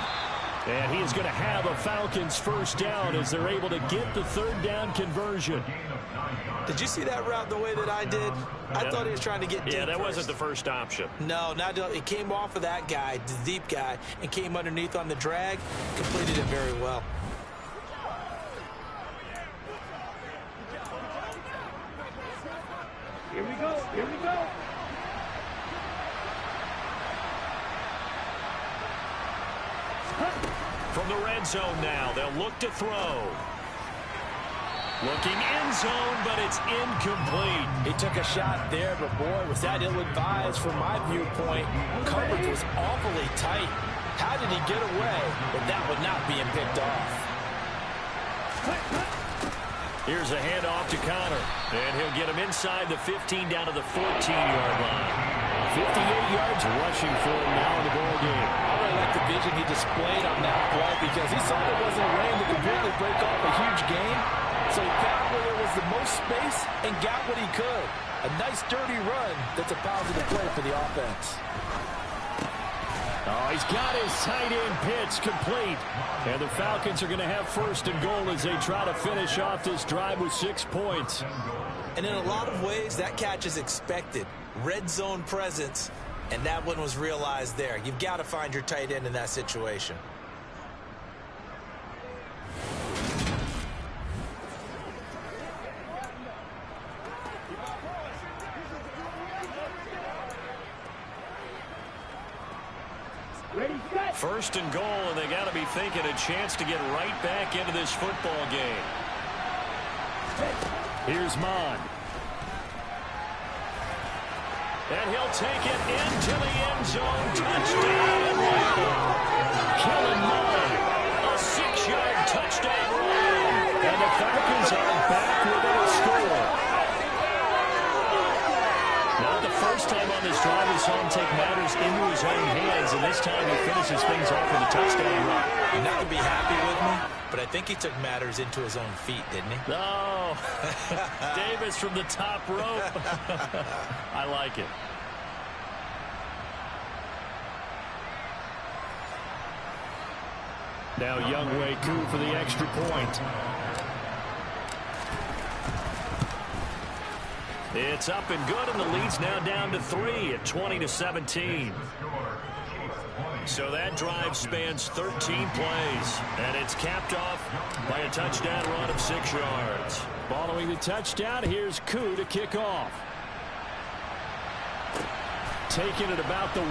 E: And he is going to have a Falcons first down as they're able to get the 3rd down conversion.
C: Did you see that route the way that I did? I thought he was trying to get deep.
B: Yeah, that
C: first.
B: wasn't the first option.
C: No, it came off of that guy, the deep guy, and came underneath on the drag. Completed it very well.
D: Here we go. Here we go.
B: From the red zone now, they'll look to throw. Looking end zone, but it's incomplete.
C: He took a shot there, but boy, was that ill-advised from my viewpoint. Coverage was awfully tight. How did he get away with that one not being picked off?
B: Here's a handoff to Connor, and he'll get him inside the 15 down to the 14-yard line.
E: 58 yards rushing for him now in the ball game.
C: I really like the vision he displayed on that play because he saw there wasn't a lane to completely break off a huge gain. So he found where there was the most space and got what he could. A nice dirty run that's a positive play for the offense.
E: Oh, he's got his tight end pitch complete. And the Falcons are going to have first and goal as they try to finish off this drive with 6 points.
C: And in a lot of ways, that catch is expected. Red zone presence, and that one was realized there. You've got to find your tight end in that situation.
E: First and goal, and they got to be thinking a chance to get right back into this football game. Here's Mond. And he'll take it into the end zone. Touchdown, Kellen Mond. A 6-yard touchdown run. And the Falcons are back within a score. Not the first time on this drive we saw him take matters into his own hands, and this time he finishes things off with a touchdown run.
C: You're not going to be happy with me, but I think he took matters into his own feet, didn't he?
E: No. Davis from the top rope. I like it. Now Younghoe Koo for the extra point. It's up and good, and the lead's now down to 3 at 20-17. So that drive spans 13 plays, and it's capped off by a touchdown run of 6 yards. Following the touchdown, here's Koo to kick off. Taking it about the 1.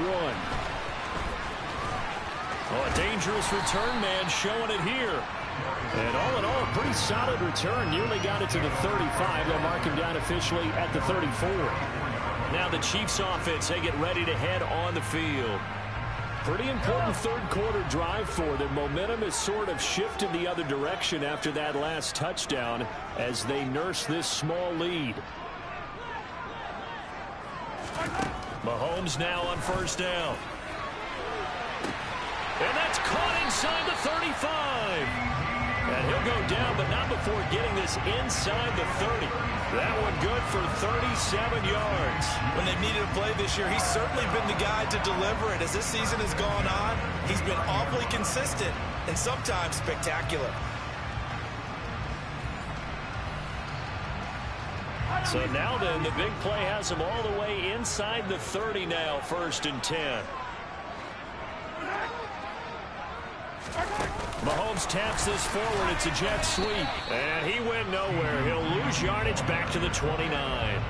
E: Oh, a dangerous return man showing it here. And all in all, a pretty solid return. Nearly got it to the 35. They'll mark him down officially at the 34. Now the Chiefs offense, they get ready to head on the field. Pretty important third quarter drive for them. Momentum has sort of shifted the other direction after that last touchdown as they nurse this small lead. Mahomes now on first down. And that's caught inside the 35. And he'll go down, but not before getting this inside the 30. That one good for 37 yards.
C: When they've needed a play this year, he's certainly been the guy to deliver it. As this season has gone on, he's been awfully consistent and sometimes spectacular.
E: So now then, the big play has him all the way inside the 30 now, 1st and 10. Mahomes taps this forward. It's a jet sweep. And he went nowhere. He'll lose yardage back to the 29.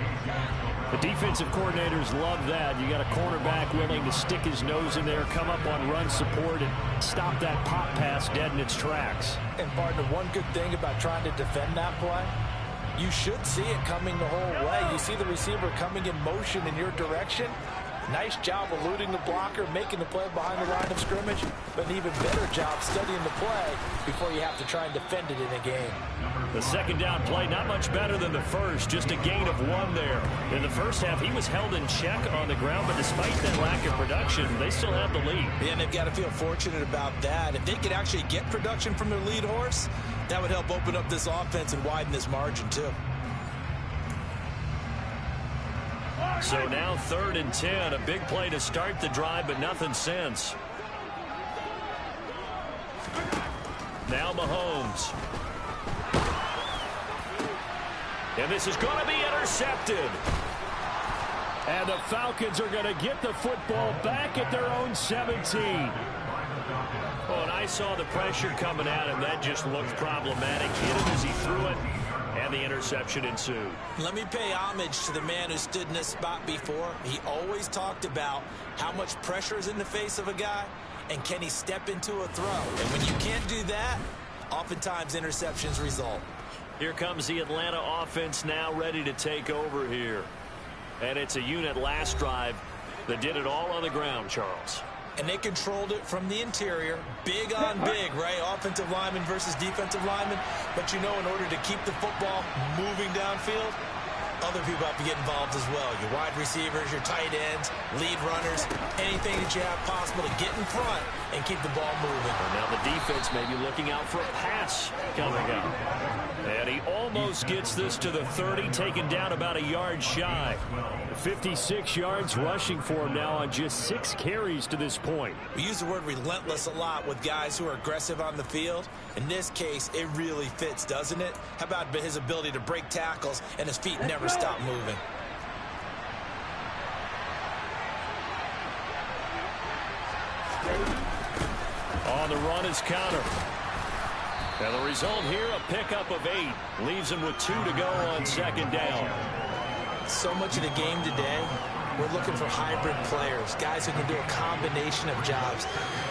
E: The defensive coordinators love that. You got a cornerback willing to stick his nose in there, come up on run support, and stop that pop pass dead in its tracks.
C: And, partner, one good thing about trying to defend that play, you should see it coming the whole way. You see the receiver coming in motion in your direction. Nice job eluding the blocker, making the play behind the line of scrimmage, but an even better job studying the play before you have to try and defend it in a game.
E: The second down play, not much better than the first, just a gain of 1 there. In the first half, he was held in check on the ground, but despite that lack of production, they still have the lead.
C: Yeah, and they've got to feel fortunate about that. If they could actually get production from their lead horse, that would help open up this offense and widen this margin, too.
E: So now 3rd and 10, a big play to start the drive, but nothing since. Now Mahomes. And this is going to be intercepted. And the Falcons are going to get the football back at their own 17. Oh, and I saw the pressure coming at him. That just looked problematic. Hit him as he threw it. And the interception ensued.
C: Let me pay homage to the man who stood in this spot before. He always talked about how much pressure is in the face of a guy and can he step into a throw. And when you can't do that, oftentimes interceptions result.
E: Here comes the Atlanta offense now ready to take over here. And it's a unit last drive that did it all on the ground, Charles.
C: And they controlled it from the interior, big on big, right? Offensive lineman versus defensive lineman. But, you know, in order to keep the football moving downfield, Other people have to get involved as well. Your wide receivers, your tight ends, lead runners, anything that you have possible to get in front and keep the ball moving.
B: Now the defense may be looking out for a pass coming up. And he almost gets this to the 30, taken down about a yard shy. 56 yards rushing for him now on just 6 carries to this point.
C: We use the word relentless a lot with guys who are aggressive on the field. In this case, it really fits, doesn't it? How about his ability to break tackles and his feet never stop moving?
B: On the run is Connor. And the result here, a pickup of 8. Leaves him with 2 to go on second down.
C: So much of the game today, we're looking for hybrid players, guys who can do a combination of jobs.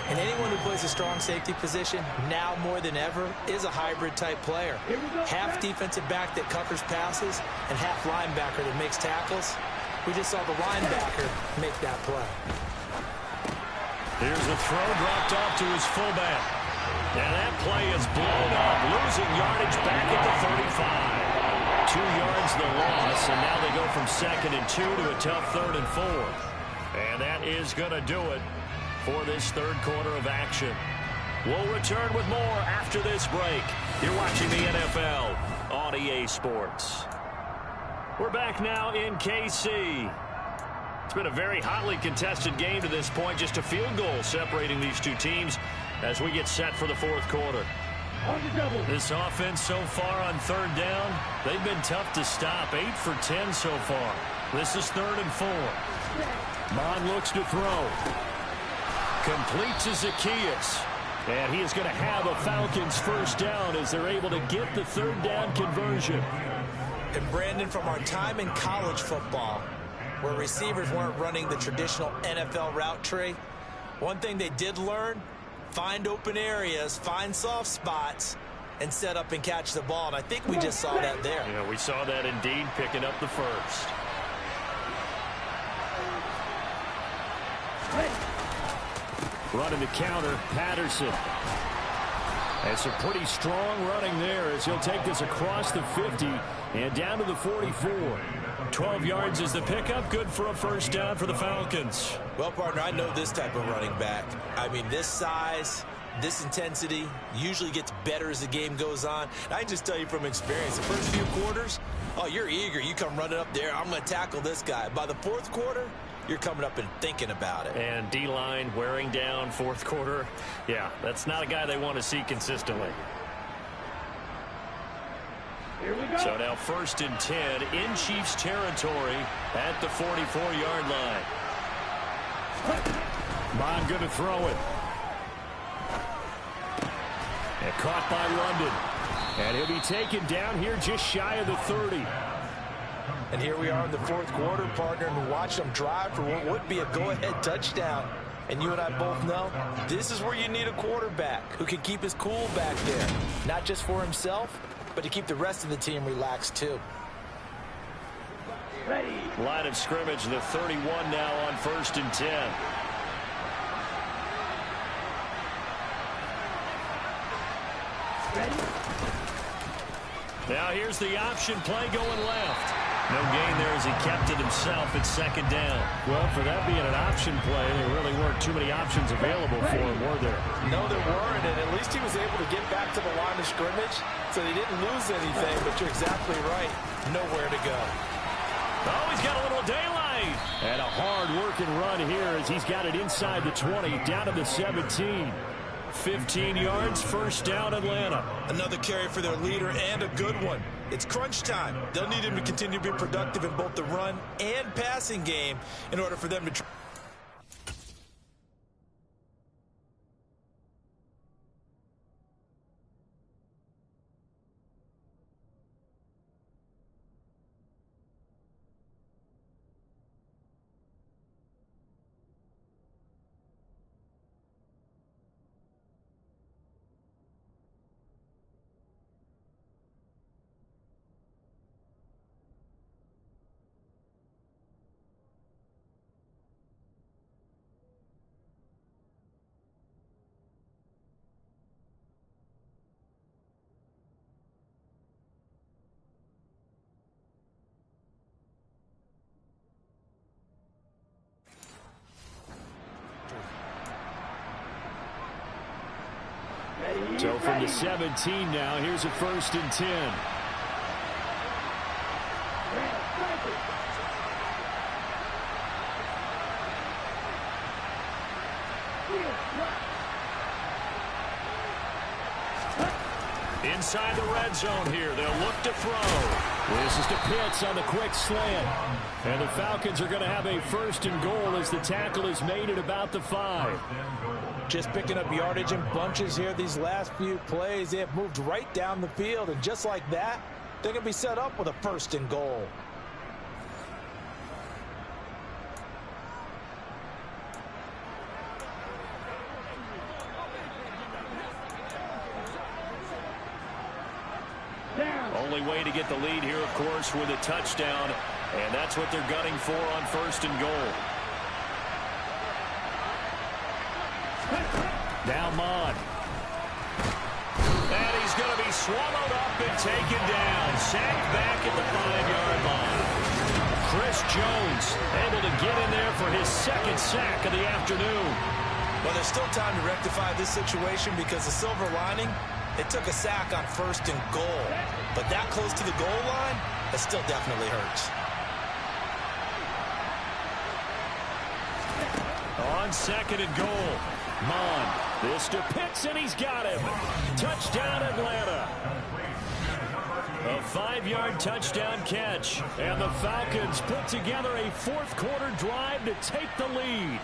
C: And anyone who plays a strong safety position, now more than ever, is a hybrid type player. Half defensive back that covers passes and half linebacker that makes tackles. We just saw the linebacker make that play.
B: Here's a throw dropped off to his fullback. And that play is blown up, losing yardage back at the 35. 2 yards the loss, and now they go from 2nd and 2 to a tough 3rd and 4. And that is going to do it for this third quarter of action. We'll return with more after this break. You're watching the NFL on EA Sports. We're back now in KC. It's been a very hotly contested game to this point. Just a field goal separating these two teams as we get set for the fourth quarter. This offense so far on 3rd down, they've been tough to stop. 8 for 10 so far. This is 3rd and 4. Mond looks to throw. Complete to Zacchaeus. And he is going to have a Falcons first down as they're able to get the 3rd down conversion.
C: And Brandon, from our time in college football, where receivers weren't running the traditional NFL route tree, one thing they did learn: find open areas, find soft spots, and set up and catch the ball. And I think we just saw that there.
B: Yeah, we saw that indeed, picking up the first. Running the counter, Patterson. And some pretty strong running there as he'll take this across the 50 and down to the 44. 12 yards is the pickup. Good for a first down for the Falcons.
C: Well, partner, I know this type of running back. I mean, this size, this intensity usually gets better as the game goes on. And I just tell you from experience, the first few quarters, oh, you're eager. You come running up there. I'm going to tackle this guy. By the fourth quarter, you're coming up and thinking about it.
B: And D-line wearing down fourth quarter. Yeah, that's not a guy they want to see consistently. So now 1st and 10 in Chiefs territory at the 44-yard line. Mond going to throw it. And caught by London. And he'll be taken down here just shy of the 30.
C: And here we are in the fourth quarter, partner, and we watch them drive for what would be a go-ahead touchdown. And you and I both know this is where you need a quarterback who can keep his cool back there, not just for himself, but to keep the rest of the team relaxed too.
B: Line of scrimmage, the 31 now on 1st and 10. Now here's the option play going left. No gain there as he kept it himself at 2nd down.
E: Well, for that being an option play, there really weren't too many options available for him, were there?
C: No, there weren't, and at least he was able to get back to the line of scrimmage, so he didn't lose anything, but you're exactly right. Nowhere to go.
B: Oh, he's got a little daylight.
E: And a hard-working run here as he's got it inside the 20, down to the 17.
B: 15 yards, first down, Atlanta.
C: Another carry for their leader, and a good one. It's crunch time. They'll need him to continue to be productive in both the run and passing game in order for them to
E: So from the 17 now, here's a 1st and 10.
B: Inside the red zone here. They'll look to throw.
E: This is to Pitts on the quick slant. And the Falcons are going to have a 1st and goal as the tackle is made at about the 5.
C: Just picking up yardage in bunches here these last few plays. They have moved right down the field, and just like that, they're going to be set up with a 1st and goal.
B: Only way to get the lead here, of course, with a touchdown. And that's what they're gunning for on 1st and goal.
E: Now Mond.
B: And he's going to be swallowed up and taken down. Sacked back at the 5-yard line.
E: Chris Jones able to get in there for his 2nd sack of the afternoon.
C: Well, there's still time to rectify this situation because the silver lining, they took a sack on 1st and goal. But that close to the goal line, it still definitely hurts.
E: On 2nd and goal, Mond. This to Pitts, and he's got him. Touchdown, Atlanta. A 5-yard touchdown catch. And the Falcons put together a 4th-quarter drive to take the lead.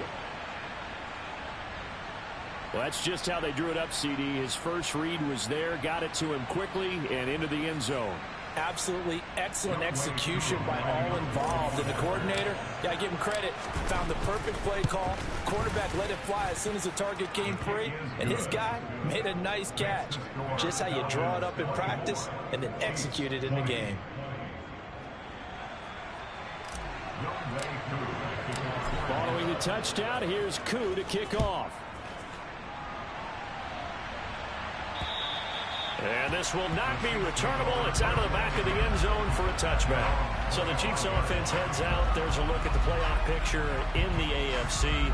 E: Well, that's just how they drew it up, CD. His first read was there, got it to him quickly, and into the end zone.
C: Absolutely excellent execution by all involved. And the coordinator, I give him credit, found the perfect play call. Quarterback let it fly as soon as the target came free, and his guy made a nice catch. Just how you draw it up in practice and then execute it in the game.
E: Following the touchdown, here's Koo to kick off.
B: And this will not be returnable. It's out of the back of the end zone for a touchback. So the Chiefs offense heads out. There's a look at the playoff picture in the AFC.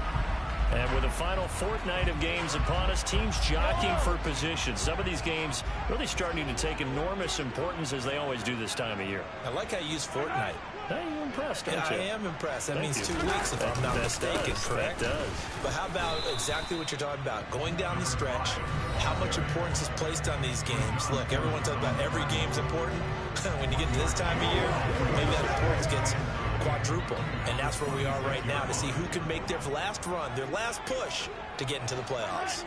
B: And with the final fortnight of games upon us, teams jockeying for position. Some of these games really starting to take enormous importance as they always do this time of year.
C: I like how you use fortnight.
B: Hey, you're impressed, don't you?
C: I am impressed. That means
B: you.
C: 2 weeks if I'm not mistaken, correct?
B: That does.
C: But how about exactly what you're talking about? Going down the stretch, how much importance is placed on these games? Look, everyone talks about every game's important. When you get to this time of year, maybe that importance gets quadruple. And that's where we are right now to see who can make their last run, their last push to get into the playoffs.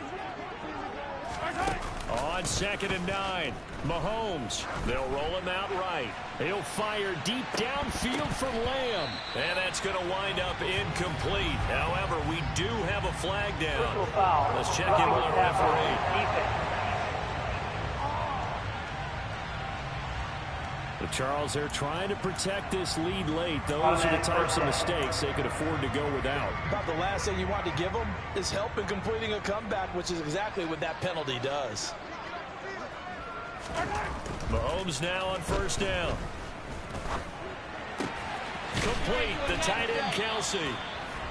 E: On 2nd and 9, Mahomes. They'll roll him out right. He'll fire deep downfield for Lamb.
B: And that's going to wind up incomplete. However, we do have a flag down. Let's check in with our referee.
E: But Charles, they're trying to protect this lead late. Those are the types of mistakes they could afford to go without.
C: About the last thing you want to give them is help in completing a comeback, which is exactly what that penalty does.
B: Mahomes now on 1st down. Complete, the tight end, Kelsey.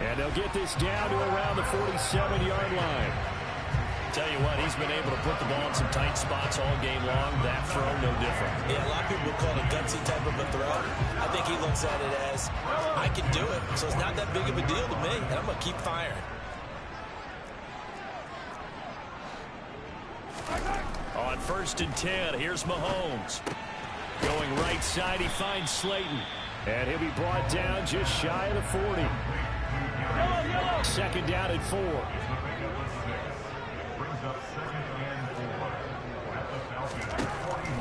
E: And they'll get this down to around the 47-yard line.
B: Tell you what, he's been able to put the ball in some tight spots all game long. That throw, no different.
C: Yeah, a lot of people would call it a gutsy type of a throw. I think he looks at it as, I can do it, so it's not that big of a deal to me, and I'm going to keep firing.
B: On 1st and 10, here's Mahomes.
E: Going right side, he finds Slayton. And he'll be brought down just shy of the 40. 2nd down at 4.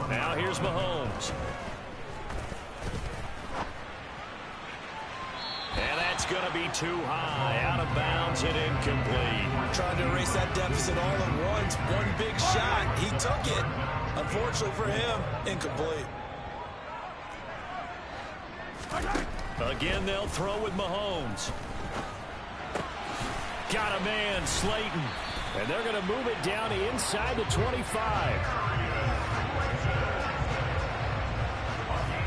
B: Now here's Mahomes. And that's going to be too high. Out of bounds and incomplete.
C: Trying to erase that deficit all at once. One big shot. He took it. Unfortunately for him, incomplete.
B: Again, they'll throw with Mahomes.
E: Got a man, Slayton. And they're going to move it down to inside the 25.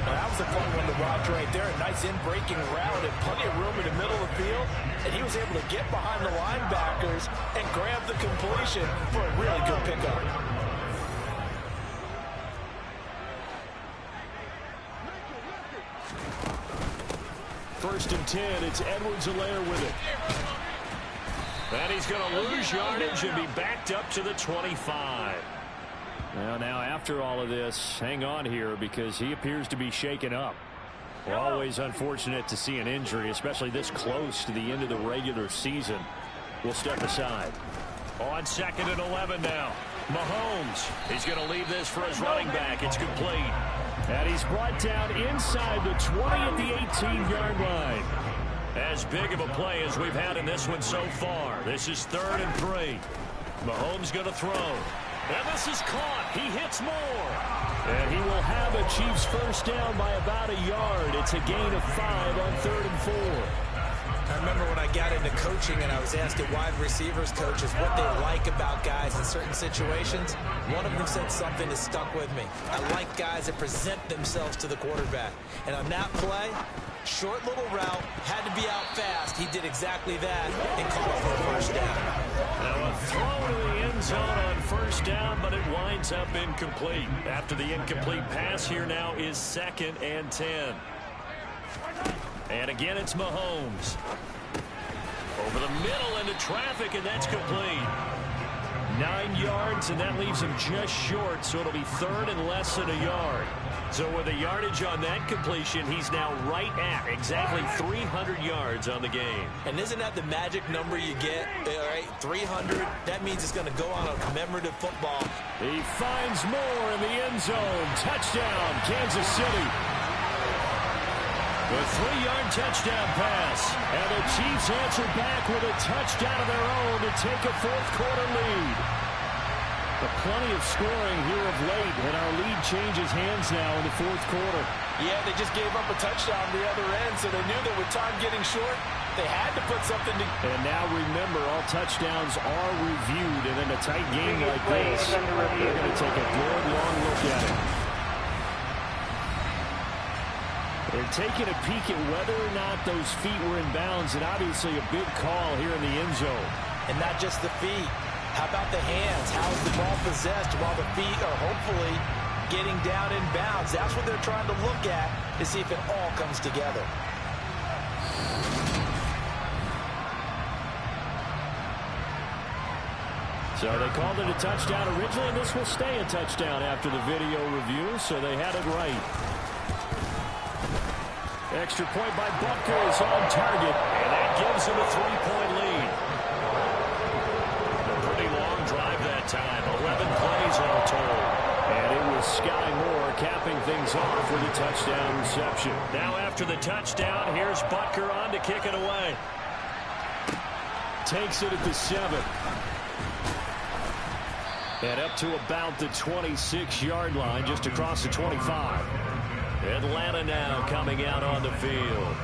C: That was a fun one to watch right there. A nice in-breaking route and plenty of room in the middle of the field. And he was able to get behind the linebackers and grab the completion for a really good pickup.
E: 1st and 10. It's Edwards-Helaire with it. And he's going to lose yardage and be backed up to the 25. Well, now after all of this, hang on here because he appears to be shaken up. Well, always unfortunate to see an injury, especially this close to the end of the regular season. We'll step aside. On 2nd and 11 now. Mahomes. He's going to leave this for his running back. It's complete. And he's brought down inside the 20 at the 18-yard line. As big of a play as we've had in this one so far. This is 3rd and 3. Mahomes going to throw. And this is caught. He hits more. And he will have a Chiefs first down by about a yard. It's a gain of 5 on 3rd and 4.
C: I remember when I got into coaching and I was asking wide receivers coaches what they like about guys in certain situations. One of them said something that stuck with me. I like guys that present themselves to the quarterback. And on that play, short little route, had to be out fast. He did exactly that and caught it for a first down.
E: Now a throw to the end zone on first down, but it winds up incomplete. After the incomplete pass, here now is 2nd and 10. And again, it's Mahomes. Over the middle into traffic, and that's complete. 9 yards, and that leaves him just short, so it'll be 3rd and less than a yard. So with a yardage on that completion, he's now right at exactly 300 yards on the game.
C: And isn't that the magic number you get? All right, 300. That means it's going to go on a commemorative football.
E: He finds more in the end zone. Touchdown, Kansas City. The 3-yard touchdown pass. And the Chiefs answer back with a touchdown of their own to take a 4th quarter lead. But plenty of scoring here of late, and our lead changes hands now in the 4th quarter.
C: Yeah, they just gave up a touchdown on the other end, so they knew that with time getting short, they had to put something together.
E: And now remember, all touchdowns are reviewed, and in a tight game like this, they're going to take a good long look at it. They're taking a peek at whether or not those feet were in bounds, and obviously a big call here in the end zone.
C: And not just the feet. How about the hands? How is the ball possessed while the feet are hopefully getting down in bounds? That's what they're trying to look at to see if it all comes together.
E: So they called it a touchdown originally, and this will stay a touchdown after the video review, so they had it right. Extra point by Butker is on target, and that gives him a 3-point lead. A pretty long drive that time, 11 plays all told. And it was Sky Moore capping things off with a touchdown reception. Now after the touchdown, here's Butker on to kick it away. Takes it at the 7. And up to about the 26-yard line, just across the 25. Atlanta now coming out on the field.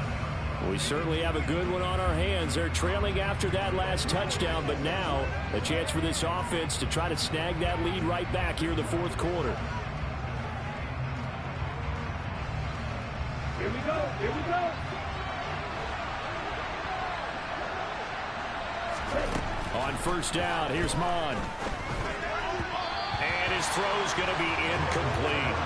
E: We certainly have a good one on our hands. They're trailing after that last touchdown, but now a chance for this offense to try to snag that lead right back here in the 4th quarter.
D: Here we go. Here we go.
E: On first down, here's Mond. And his throw's going to be incomplete.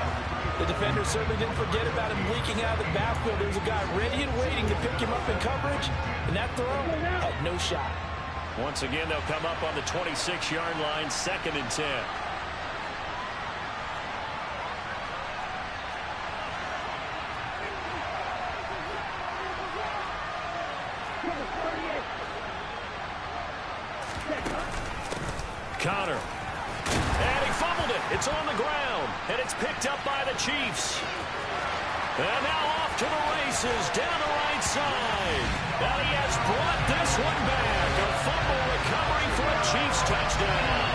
C: The defender certainly didn't forget about him leaking out of the backfield. There was a guy ready and waiting to pick him up in coverage, and that throw had no shot.
E: Once again, they'll come up on the 26-yard line, 2nd and 10. Connor. And he fumbled it. It's on the ground. And it's picked up by the Chiefs. And now off to the races down the right side. And he has brought this one back. A fumble recovery for a Chiefs touchdown.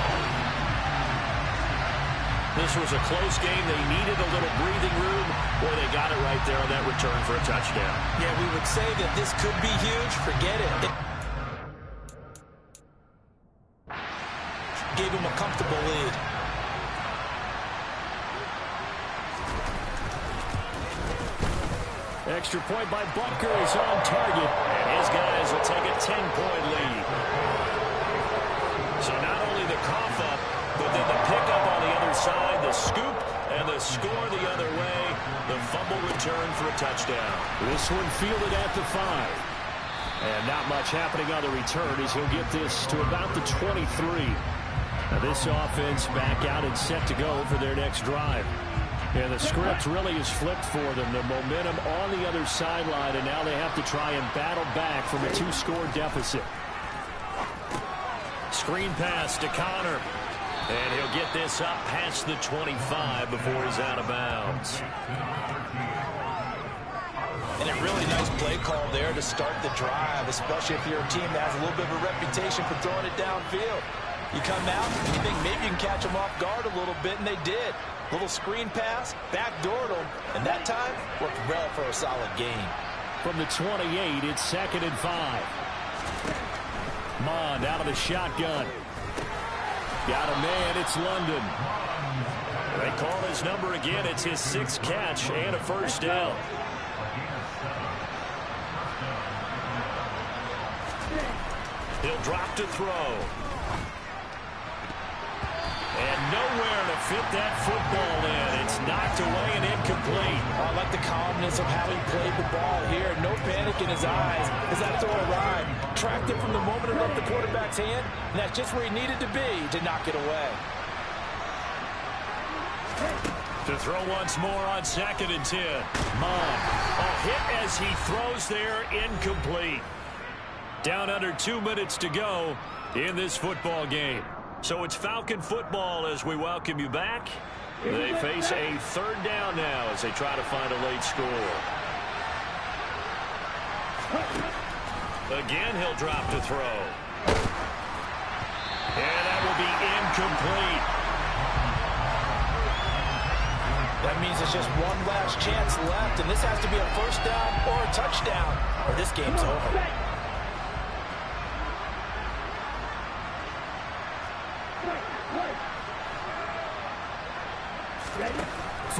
E: This was a close game. They needed a little breathing room. Boy, they got it right there on that return for a touchdown.
C: Yeah, we would say that this could be huge. Forget it. Gave him a comfortable lead.
E: Extra point by Butker is on target. And his guys will take a 10-point lead. So not only the cough up, but then the pickup on the other side, the scoop, and the score the other way.
B: The fumble return for a touchdown.
E: This one fielded at the 5. And not much happening on the return as he'll get this to about the 23. Now this offense back out and set to go for their next drive. And the script really is flipped for them. The momentum on the other sideline, and now they have to try and battle back from a 2-score deficit. Screen pass to Connor. And he'll get this up past the 25 before he's out of bounds.
C: And a really nice play call there to start the drive, especially if you're a team that has a little bit of a reputation for throwing it downfield. You come out and you think maybe you can catch them off guard a little bit, and they did. Little screen pass, backdoored them, and that time worked well for a solid gain.
E: From the 28, it's 2nd and 5. Mond out of the shotgun. Got a man, it's London. They call his number again. It's his 6th catch and a first down. He'll drop to throw. And nowhere to fit that football in. It's knocked away and incomplete.
C: I like the calmness of how he played the ball here. No panic in his eyes as that throw arrived. Tracked it from the moment it left the quarterback's hand, and that's just where he needed to be to knock it away.
E: To throw once more on 2nd and 10. Mond. A hit as he throws there, incomplete. Down under 2 minutes to go in this football game. So it's Falcon football as we welcome you back. They face a 3rd down now as they try to find a late score. Again, he'll drop to throw. And that will be incomplete.
C: That means it's just one last chance left, and this has to be a first down or a touchdown, or this game's over.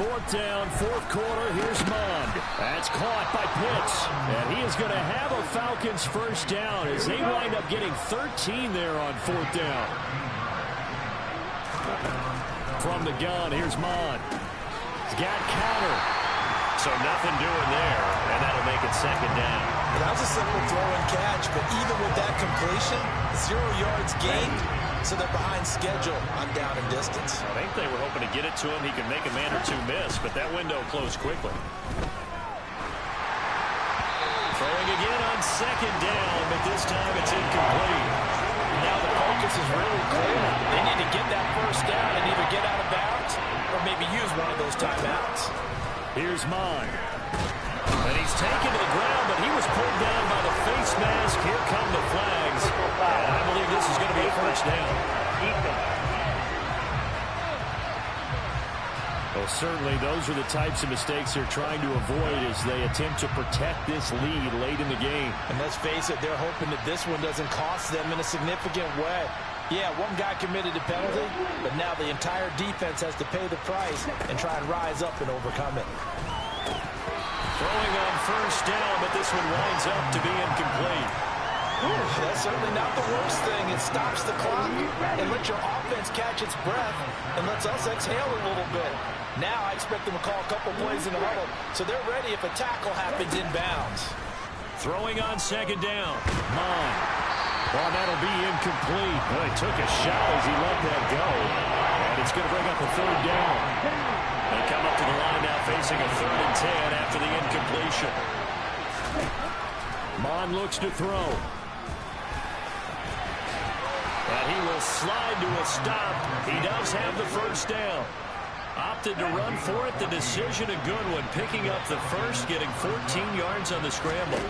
E: 4th down, 4th quarter. Here's Mond. That's caught by Pitts. And he is going to have a Falcons first down as they wind up getting 13 there on 4th down. From the gun, here's Mond. He's got counter. So nothing doing there, and that'll make it 2nd down.
C: That was a simple throw and catch, but even with that completion, 0 yards gained, so they're behind schedule on down and distance.
E: I think they were hoping to get it to him. He could make a man or two miss, but that window closed quickly. Throwing again on 2nd down, but this time it's incomplete.
C: Now the focus is really clear. They need to get that first down and either get out of bounds or maybe use one of those timeouts.
E: Here's Mond. And he's taken to the ground, but he was pulled down by the face mask. Here come the flags. And I believe this is going to be a first down. Well, certainly those are the types of mistakes they're trying to avoid as they attempt to protect this lead late in the game.
C: And let's face it, they're hoping that this one doesn't cost them in a significant way. Yeah, one guy committed a penalty, but now the entire defense has to pay the price and try and rise up and overcome it.
E: Throwing on first down, but this one winds up to be incomplete.
C: Ooh, that's certainly not the worst thing. It stops the clock and lets your offense catch its breath and lets us exhale a little bit. Now I expect them to call a couple plays in the huddle, so they're ready if a tackle happens inbounds.
E: Throwing on 2nd down. Mond. Well, that'll be incomplete. Well, he took a shot as he let that go. And it's going to bring up a 3rd down. They come up to the line now facing a 3rd and 10 after the incompletion. Mond looks to throw. And he will slide to a stop. He does have the first down. Opted to run for it. The decision a good one. Picking up the first, getting 14 yards on the scramble.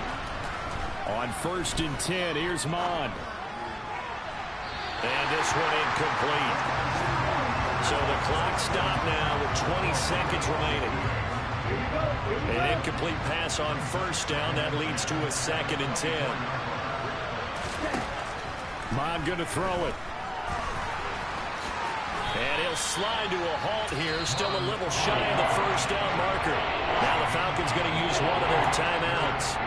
E: On 1st and 10, here's Mond. And this one incomplete. So the clock stopped now with 20 seconds remaining. An incomplete pass on first down. That leads to a 2nd and 10. Mond going to throw it. And he'll slide to a halt here. Still a little shy of the first down marker. Now the Falcons going to use one of their timeouts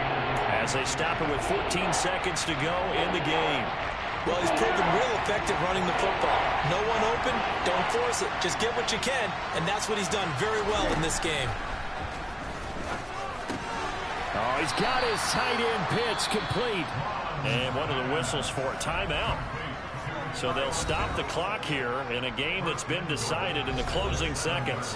E: as they stop it with 14 seconds to go in the game.
C: Well, he's proven real effective running the football. No one open, don't force it. Just get what you can, and that's what he's done very well in this game.
E: Oh, he's got his tight end pitch complete.
B: And one of the whistles for a timeout. So they'll stop the clock here in a game that's been decided in the closing seconds.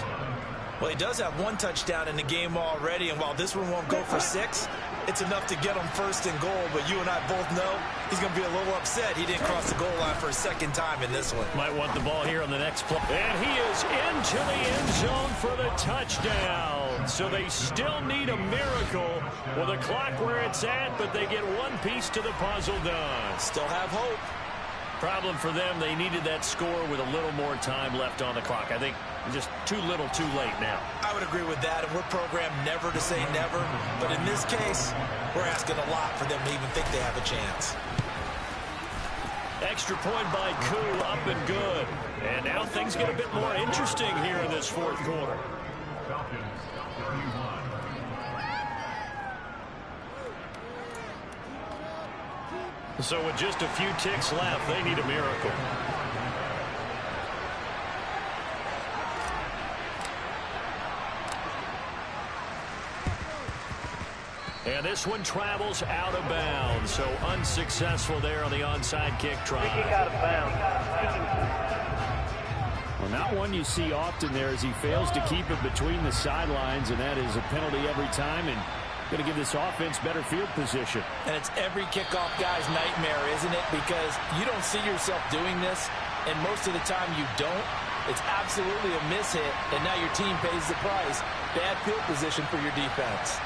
C: Well, he does have one touchdown in the game already, and while this one won't go for 6, it's enough to get him first and goal. But you and I both know he's going to be a little upset he didn't cross the goal line for a second time in this one.
B: Might want the ball here on the next play.
E: And he is into the end zone for the touchdown. So they still need a miracle with the clock where it's at, but they get one piece to the puzzle done.
C: Still have hope.
B: Problem for them, they needed that score with a little more time left on the clock. I think just too little too late now.
C: I would agree with that, and we're programmed never to say never. But in this case, we're asking a lot for them to even think they have a chance.
B: Extra point by Koo, up and good. And now things get a bit more interesting here in this fourth quarter. So with just a few ticks left, they need a miracle. And this one travels out of bounds, so unsuccessful there on the onside kick try.
G: Kick out of bounds.
E: Well, not one you see often there as he fails to keep it between the sidelines, and that is a penalty every time, and going to give this offense better field position.
C: And it's every kickoff guy's nightmare, isn't it? Because you don't see yourself doing this, and most of the time you don't. It's absolutely a mishit, and now your team pays the price. Bad field position for your defense.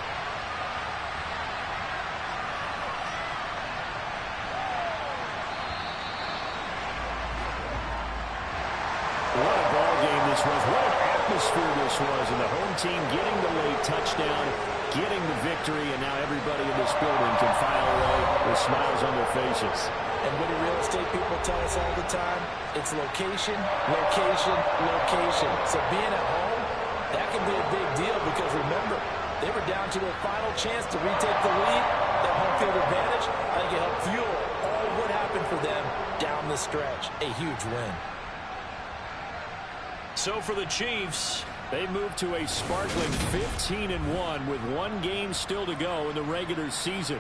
E: What a ball game this was. What an atmosphere this was. And the home team getting the late touchdown, getting the victory, and now everybody in this building can file away with smiles on their faces.
C: And what do real estate people tell us all the time? It's location, location, location. So being at home, that can be a big deal because remember, they were down to their final chance to retake the lead. That home field advantage, I think it helped fuel all what happened for them down the stretch. A huge win.
E: So for the Chiefs, they move to a sparkling 15-1 with one game still to go in the regular season.